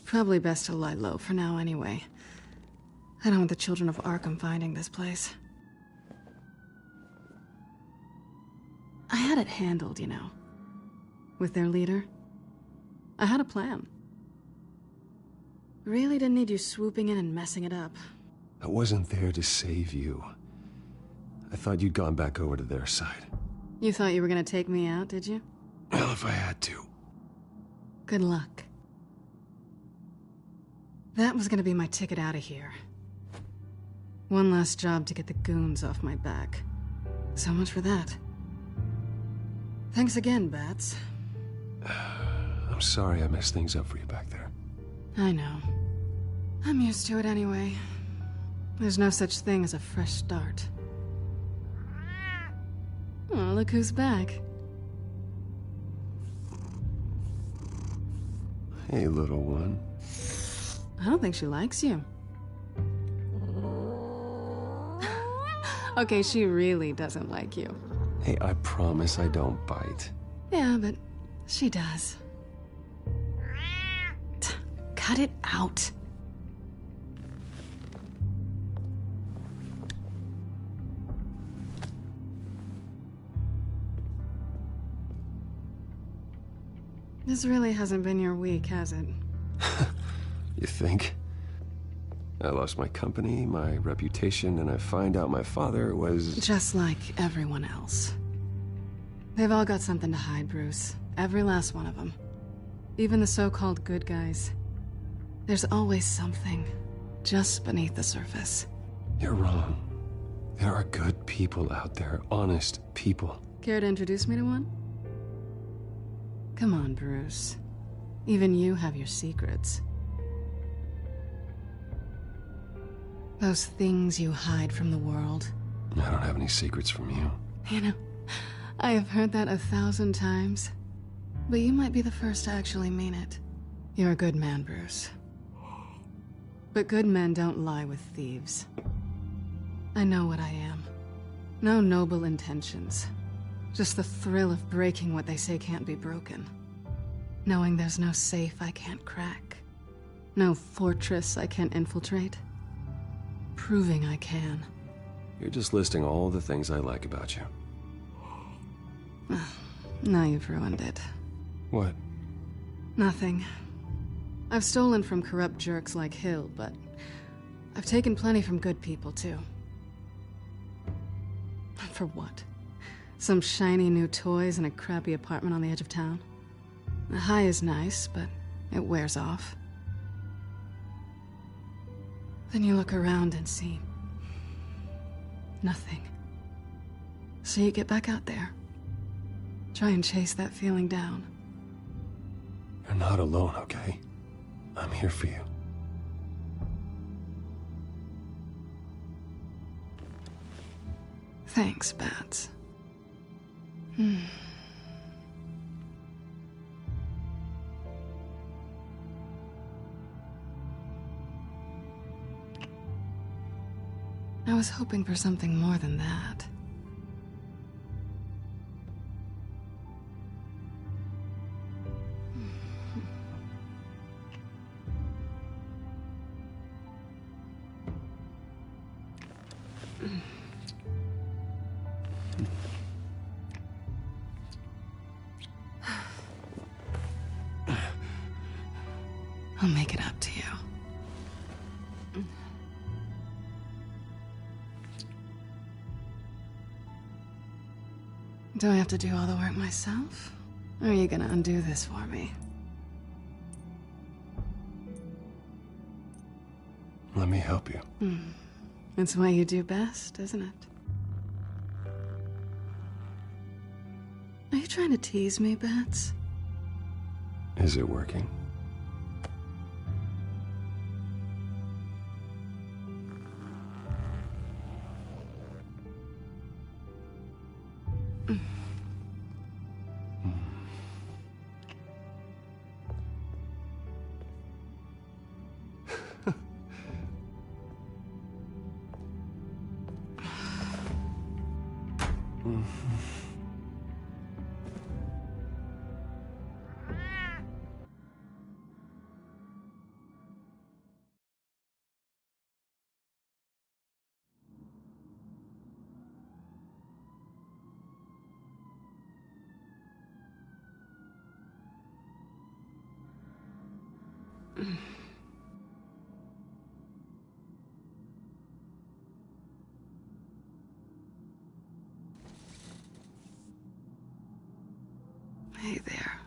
S20: Probably best to lie low for now anyway. I don't want the children of Arkham finding this place. I had it handled, you know. With their leader. I had a plan. Really didn't need you swooping in and messing it up.
S4: I wasn't there to save you. I thought you'd gone back over to their side.
S20: You thought you were gonna take me out, did you?
S4: Well, if I had to.
S20: Good luck.
S21: That was gonna be my ticket out of here. One last job to get the goons off my back. So much for that. Thanks again, Bats.
S4: I'm sorry I messed things up for you back there.
S21: I know. I'm used to it anyway. There's no such thing as a fresh start. Oh, look who's back.
S4: Hey, little one.
S21: I don't think she likes you. Okay, she really doesn't like you.
S4: Hey, I promise I don't bite.
S21: Yeah, but she does. Cut it out. This really hasn't been your week, has it?
S4: You think? I lost my company, my reputation, and I find out my father was...
S21: Just like everyone else. They've all got something to hide, Bruce. Every last one of them. Even the so-called good guys. There's always something just beneath the surface.
S4: You're wrong. There are good people out there, honest people.
S21: Care to introduce me to one? Come on, Bruce. Even you have your secrets. Those things you hide from the world.
S4: I don't have any secrets from you.
S21: You know, I have heard that 1,000 times. But you might be the first to actually mean it. You're a good man, Bruce. But good men don't lie with thieves. I know what I am. No noble intentions. Just the thrill of breaking what they say can't be broken. Knowing there's no safe I can't crack. No fortress I can't infiltrate. Proving I can.
S4: You're just listing all the things I like about you.
S21: Now you've ruined it.
S4: What?
S21: Nothing. I've stolen from corrupt jerks like Hill, but I've taken plenty from good people, too. For what? Some shiny new toys and a crappy apartment on the edge of town? The high is nice, but it wears off. Then you look around and see nothing. So you get back out there. Try and chase that feeling down.
S4: You're not alone, okay? I'm here for you.
S21: Thanks, Bats. I was hoping for something more than that. I'll make it up to you. Do I have to do all the work myself? Or are you gonna undo this for me?
S4: Let me help you.
S21: It's what you do best, isn't it? Are you trying to tease me, Bats?
S4: Is it working? Hey there.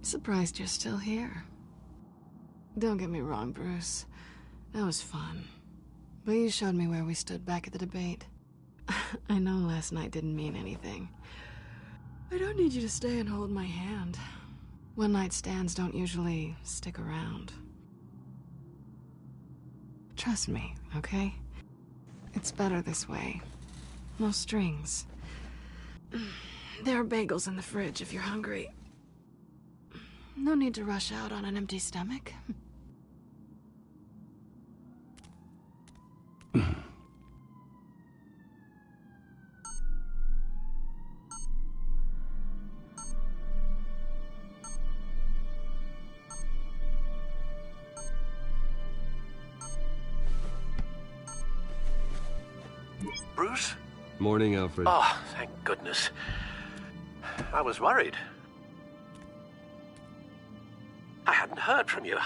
S4: Surprised you're still here.
S21: Don't get me wrong, Bruce. That was fun. But you showed me where we stood back at the debate. I know last night didn't mean anything. I don't need you to stay and hold my hand. One-night stands don't usually stick around. Trust me, okay? It's better this way. No strings. There are bagels in the fridge if you're hungry. No need to rush out on an empty stomach.
S18: Bruce?
S4: Morning, Alfred.
S18: Oh, thank goodness. I was worried. I hadn't heard from you.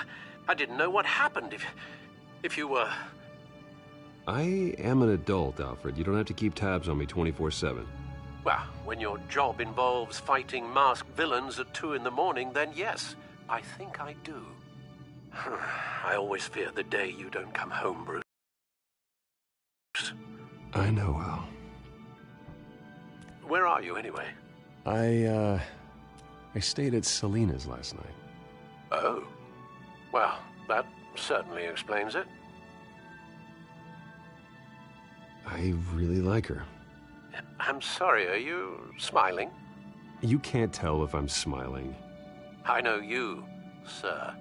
S18: I didn't know what happened if you were...
S4: I am an adult, Alfred. You don't have to keep tabs on me 24/7.
S18: Well, when your job involves fighting masked villains at 2 in the morning, then yes, I think I do. I always fear the day you don't come home, Bruce.
S4: I know, Al.
S18: Where are you, anyway?
S4: I stayed at Selena's last night.
S18: Oh. Well, that certainly explains it.
S4: I really like her.
S18: I'm sorry, are you smiling?
S4: You can't tell if I'm smiling.
S18: I know you, sir.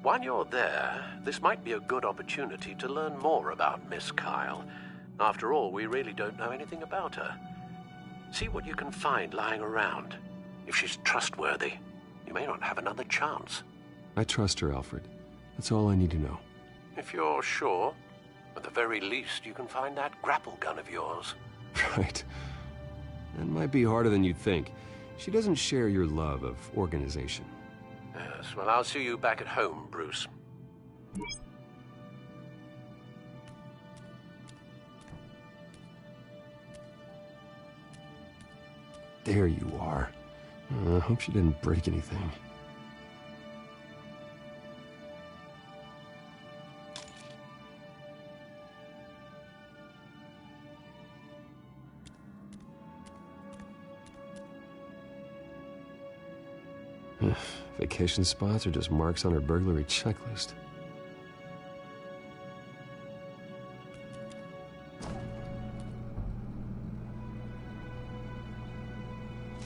S18: While you're there, this might be a good opportunity to learn more about Miss Kyle. After all, we really don't know anything about her. See what you can find lying around. If she's trustworthy, you may not have another chance.
S4: I trust her, Alfred. That's all I need to know.
S18: If you're sure, at the very least, you can find that grapple gun of yours.
S4: Right. That might be harder than you'd think. She doesn't share your love of organization.
S18: Yes, well, I'll see you back at home, Bruce.
S4: There you are. I hope she didn't break anything. Vacation spots are just marks on her burglary checklist.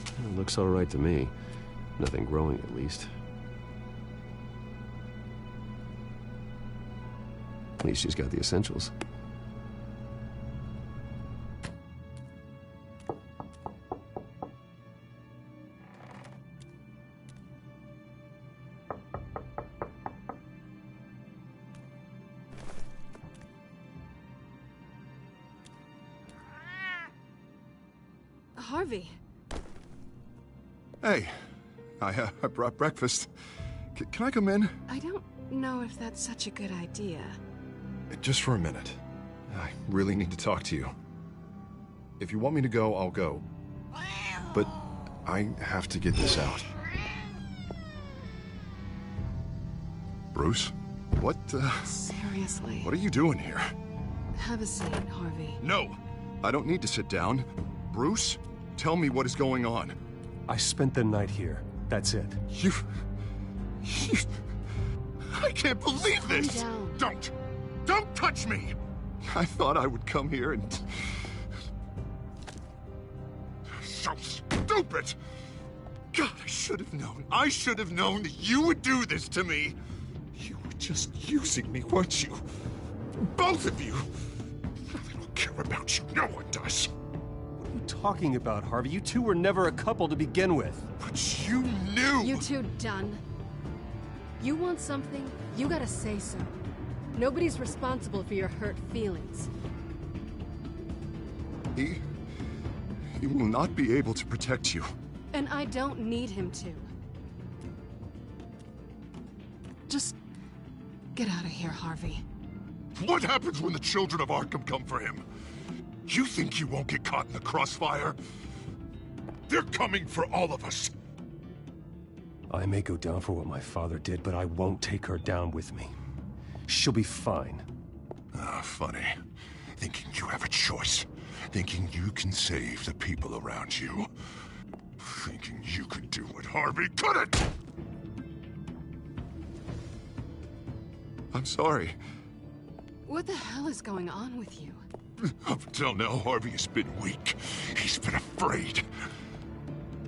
S4: It looks all right to me. Nothing growing, at least. At least she's got the essentials.
S21: Harvey.
S3: Hey, I brought breakfast. Can I come in?
S21: I don't know if that's such a good idea.
S2: Just for a minute. I really need to talk to you. If you want me to go, I'll go. But I have to get this out.
S3: Bruce? What,
S21: Seriously.
S3: What are you doing here?
S21: Have a seat, Harvey.
S3: No! I don't need to sit down. Bruce, tell me what is going on.
S5: I spent the night here. That's it.
S3: You... I can't believe this!
S21: Calm down.
S3: Don't touch me! I thought I would come here and... So stupid! God, I should have known. I should have known that you would do this to me. You were just using me, weren't you? Both of you. I don't care about you. No one does.
S5: What are you talking about, Harvey? You two were never a couple to begin with.
S3: But you knew!
S20: You two done? You want something, you gotta say so. Nobody's responsible for your hurt feelings.
S3: He will not be able to protect you.
S20: And I don't need him to.
S21: Just get out of here, Harvey.
S3: What happens when the children of Arkham come for him? You think you won't get caught in the crossfire? They're coming for all of us.
S5: I may go down for what my father did, but I won't take her down with me. She'll be fine.
S3: Ah, funny. Thinking you have a choice. Thinking you can save the people around you. Thinking you could do what Harvey couldn't! I'm sorry.
S21: What the hell is going on with you?
S3: Up until now, Harvey has been weak. He's been afraid.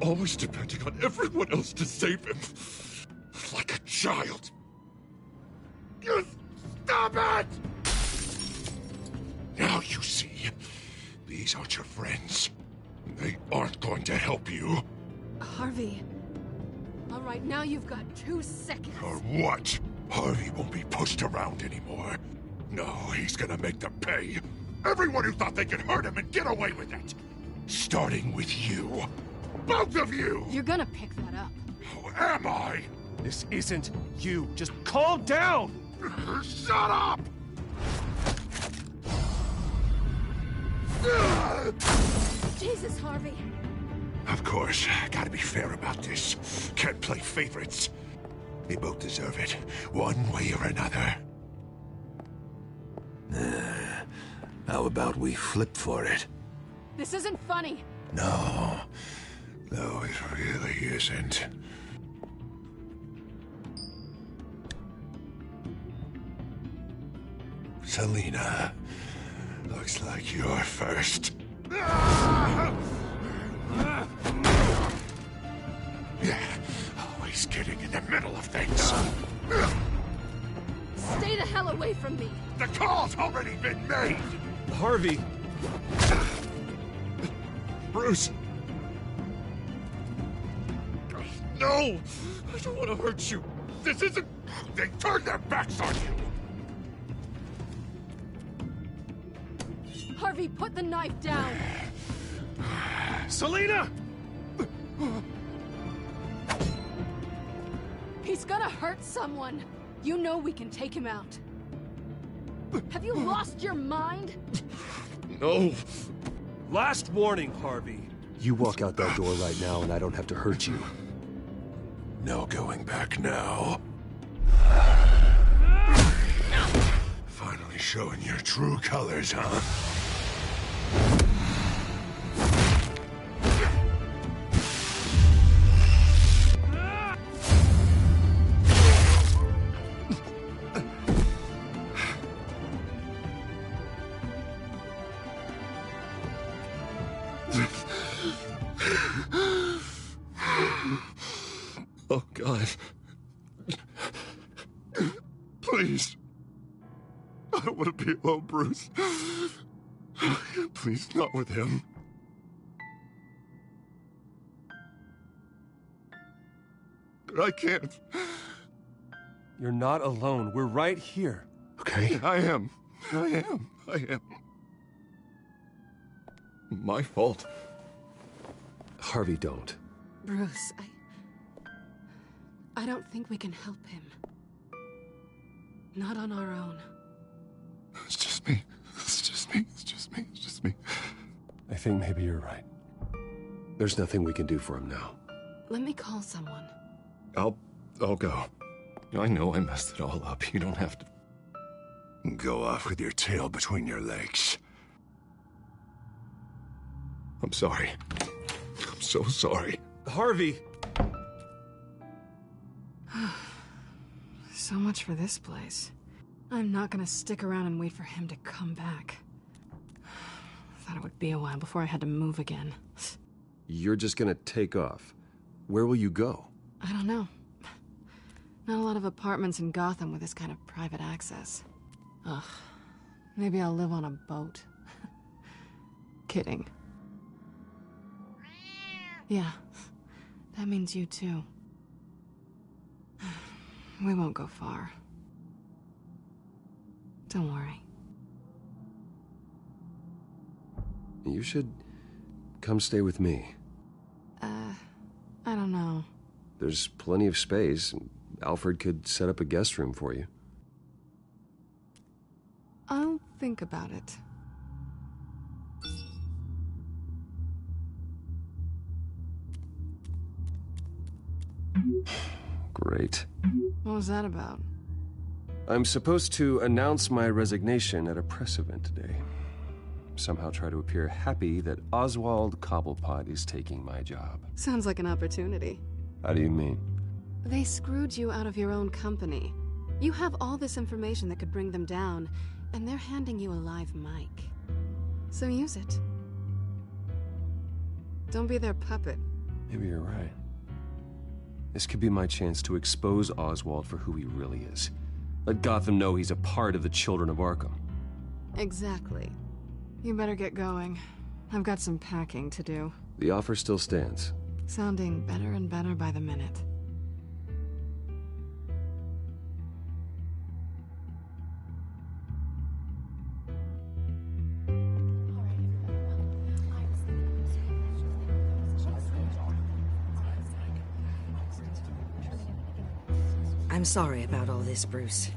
S3: Always depending on everyone else to save him. Like a child. You stop it! Now you see. These aren't your friends. They aren't going to help you.
S21: Harvey. All right, now you've got 2 seconds.
S3: Or what? Harvey won't be pushed around anymore. No, he's gonna make them pay. Everyone who thought they could hurt him and get away with it. Starting with you. Both of you!
S21: You're gonna pick that up.
S3: Who am I?
S5: This isn't you. Just calm down!
S3: Shut up!
S21: Jesus, Harvey.
S3: Of course, gotta be fair about this. Can't play favorites. They both deserve it, one way or another. How about we flip for it?
S21: This isn't funny.
S3: No, it really isn't. Selina, looks like you're first. Yeah, always getting in the middle of things.
S21: Stay the hell away from me.
S3: The call's already been made.
S5: Harvey.
S3: Bruce. No! I don't want to hurt you. This isn't... They turned their backs on you.
S21: Harvey, put the knife down.
S5: Selina!
S21: He's gonna hurt someone. You know we can take him out. Have you lost your mind?
S3: No.
S5: Last warning, Harvey. You walk out that door right now and I don't have to hurt you.
S3: No going back now. Finally showing your true colors, huh? Oh, God. Please. I don't want to be alone, Bruce. Please, not with him. But I can't.
S5: You're not alone. We're right here.
S3: Okay? I am. My fault.
S4: Harvey, don't.
S21: Bruce, I don't think we can help him. Not on our own.
S3: It's just me.
S5: I think maybe you're right.
S4: There's nothing we can do for him now.
S21: Let me call someone.
S3: I'll go. I know I messed it all up. You don't have to go off with your tail between your legs. I'm sorry. I'm so sorry.
S5: Harvey!
S21: So much for this place. I'm not gonna stick around and wait for him to come back. Thought it would be a while before I had to move again.
S4: You're just gonna take off. Where will you go?
S21: I don't know. Not a lot of apartments in Gotham with this kind of private access. Ugh. Maybe I'll live on a boat. Kidding. Yeah. That means you too. We won't go far. Don't worry.
S4: You should come stay with me.
S21: I don't know.
S4: There's plenty of space. Alfred could set up a guest room for you.
S21: I'll think about it.
S4: Great.
S21: What was that about?
S4: I'm supposed to announce my resignation at a press event today. Somehow try to appear happy that Oswald Cobblepot is taking my job.
S21: Sounds like an opportunity.
S4: How do you mean?
S21: They screwed you out of your own company. You have all this information that could bring them down, and they're handing you a live mic. So use it. Don't be their puppet.
S4: Maybe you're right. This could be my chance to expose Oswald for who he really is. Let Gotham know he's a part of the Children of Arkham.
S21: Exactly. You better get going. I've got some packing to do.
S4: The offer still stands.
S21: Sounding better and better by the minute.
S15: I'm sorry about all this, Bruce.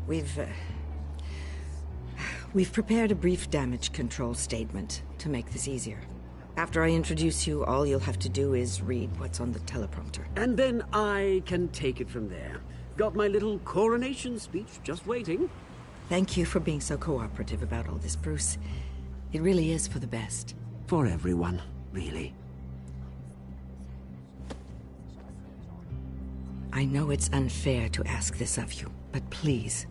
S15: We've prepared a brief damage control statement to make this easier. After I introduce you, all you'll have to do is read what's on the teleprompter.
S13: And then I can take it from there. Got my little coronation speech just waiting.
S15: Thank you for being so cooperative about all this, Bruce. It really is for the best.
S13: For everyone, really.
S15: I know it's unfair to ask this of you, but please.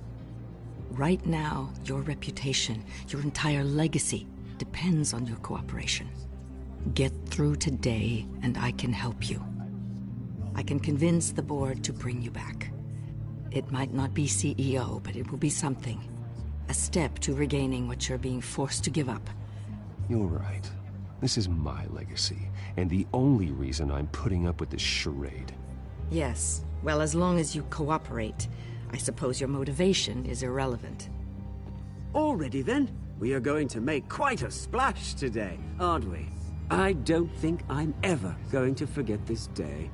S15: Right now, your reputation, your entire legacy, depends on your cooperation. Get through today, and I can help you. I can convince the board to bring you back. It might not be CEO, but it will be something. A step to regaining what you're being forced to give up.
S4: You're right. This is my legacy, and the only reason I'm putting up with this charade.
S15: Yes. Well, as long as you cooperate, I suppose your motivation is irrelevant.
S13: Already then, we are going to make quite a splash today, aren't we? I don't think I'm ever going to forget this day.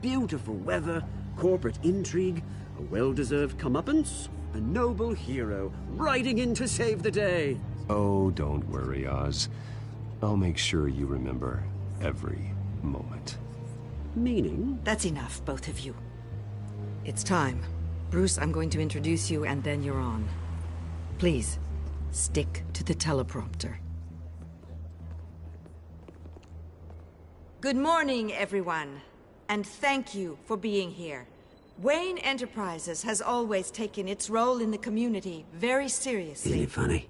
S13: Beautiful weather, corporate intrigue, a well-deserved comeuppance, a noble hero riding in to save the day.
S4: Oh, don't worry, Oz. I'll make sure you remember every moment.
S13: Meaning?
S15: That's enough, both of you. It's time. Bruce, I'm going to introduce you, and then you're on. Please, stick to the teleprompter. Good morning, everyone, and thank you for being here. Wayne Enterprises has always taken its role in the community very seriously.
S13: Isn't it funny?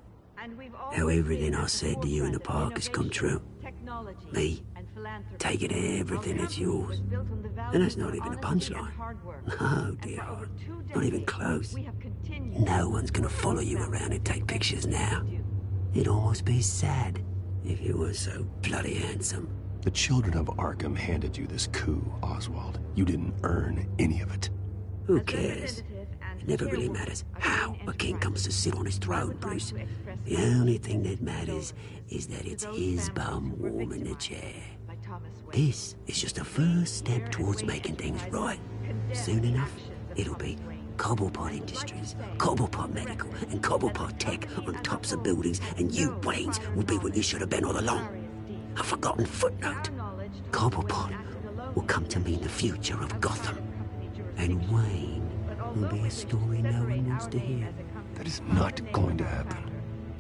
S13: How everything I said to you in the park has come true. Me, taking everything that's yours. And that's not even a punchline. No, dear, not even close. No one's gonna follow you around and take pictures now. It'd almost be sad if you were so bloody handsome.
S4: The Children of Arkham handed you this coup, Oswald. You didn't earn any of it.
S13: Who cares? It never really matters how a king comes to sit on his throne, Bruce. The only thing that matters is that it's his bum warming the chair. This is just a first step towards making things right. Soon enough, it'll be Cobblepot Industries, Cobblepot Medical, and Cobblepot Tech on tops of buildings, and you, Waynes, will be what you should have been all along. A forgotten footnote. Cobblepot will come to mean the future of Gotham. And Wayne will be a story no one wants to hear.
S4: That is not going to happen.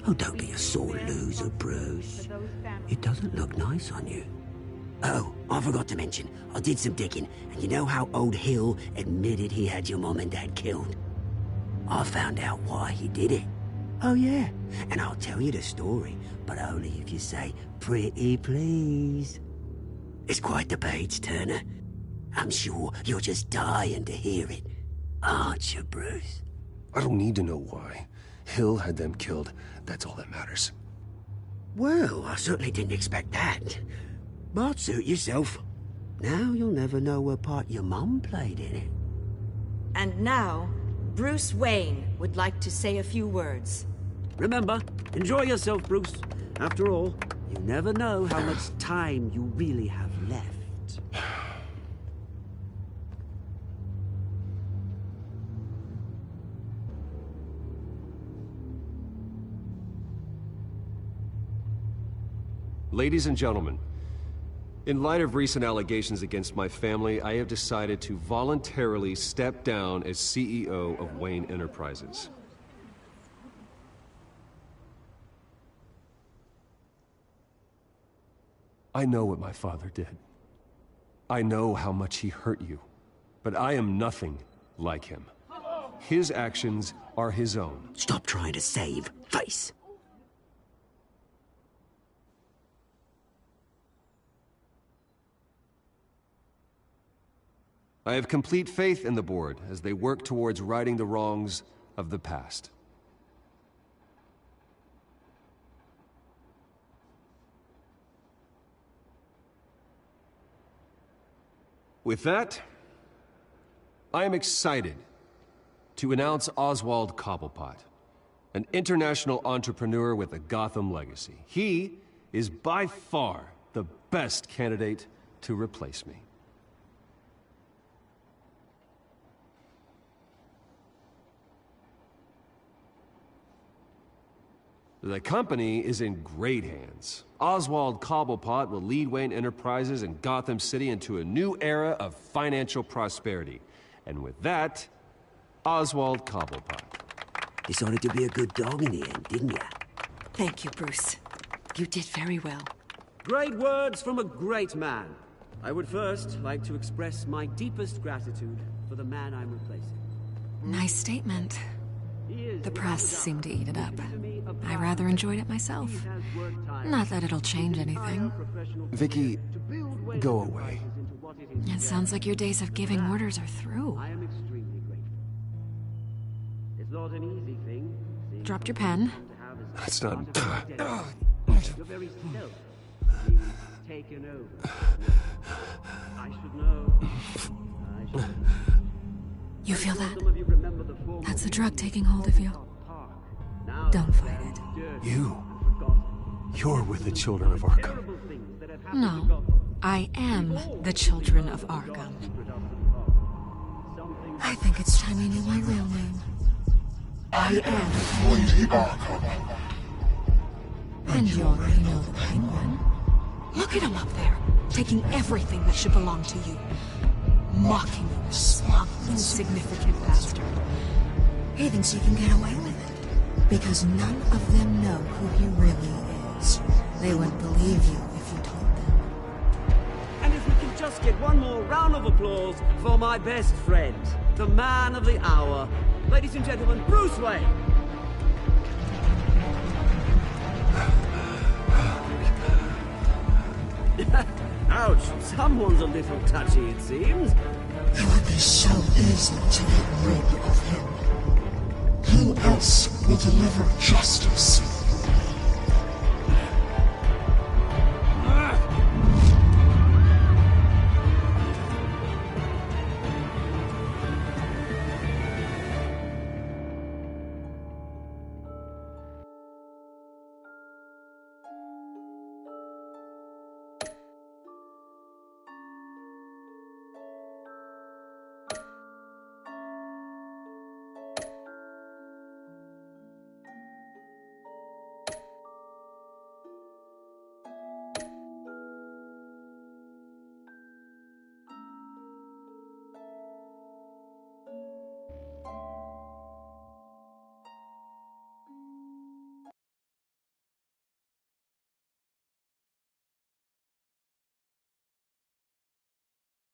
S13: Oh, don't be a sore loser, Bruce. It doesn't look nice on you. Oh, I forgot to mention, I did some digging, and you know how old Hill admitted he had your mom and dad killed? I found out why he did it. Oh yeah, and I'll tell you the story, but only if you say, pretty please. It's quite the page, Turner. I'm sure you're just dying to hear it, aren't you, Bruce?
S4: I don't need to know why. Hill had them killed. That's all that matters.
S13: Well, I certainly didn't expect that. But suit yourself. Now you'll never know what part your mum played in it.
S15: And now, Bruce Wayne would like to say a few words.
S13: Remember, enjoy yourself, Bruce. After all, you never know how much time you really have left.
S4: Ladies and gentlemen, In light of recent allegations against my family, I have decided to voluntarily step down as CEO of Wayne Enterprises. I know what my father did. I know how much he hurt you, but I am nothing like him. His actions are his own.
S13: Stop trying to save face.
S4: I have complete faith in the board as they work towards righting the wrongs of the past. With that, I am excited to announce Oswald Cobblepot, an international entrepreneur with a Gotham legacy. He is by far the best candidate to replace me. The company is in great hands. Oswald Cobblepot will lead Wayne Enterprises and Gotham City into a new era of financial prosperity. And with that, Oswald Cobblepot.
S13: Decided to be a good dog in the end, didn't you?
S7: Thank you, Bruce. You did very well.
S13: Great words from a great man. I would first like to express my deepest gratitude for the man I'm replacing.
S20: Nice statement. The press seemed to eat it up. I rather enjoyed it myself. Not that it'll change anything.
S4: Vicky, go away.
S20: It sounds like your days of giving orders are through.
S13: I am extremely grateful. It's not an easy thing.
S20: Dropped your pen.
S4: That's not...
S13: Your very self being taken over. I should know. I should know.
S20: You feel that? That's the drug taking hold of you. Don't fight it.
S5: You're with the children of Arkham.
S20: No, I am the children of Arkham. I think it's time you knew my real name. I am
S8: Lady Arkham.
S20: And you already know the Penguin. Look at him up there, taking everything that should belong to you. Mocking you, smug, insignificant bastard. He thinks he can get away with it, because none of them know who he really is. They wouldn't believe you if you told them.
S13: And if we can just get one more round of applause for my best friend, the man of the hour, ladies and gentlemen, Bruce Wayne. Ouch, someone's a little touchy, it seems.
S8: It would be so easy to get rid of him. Who else will deliver justice?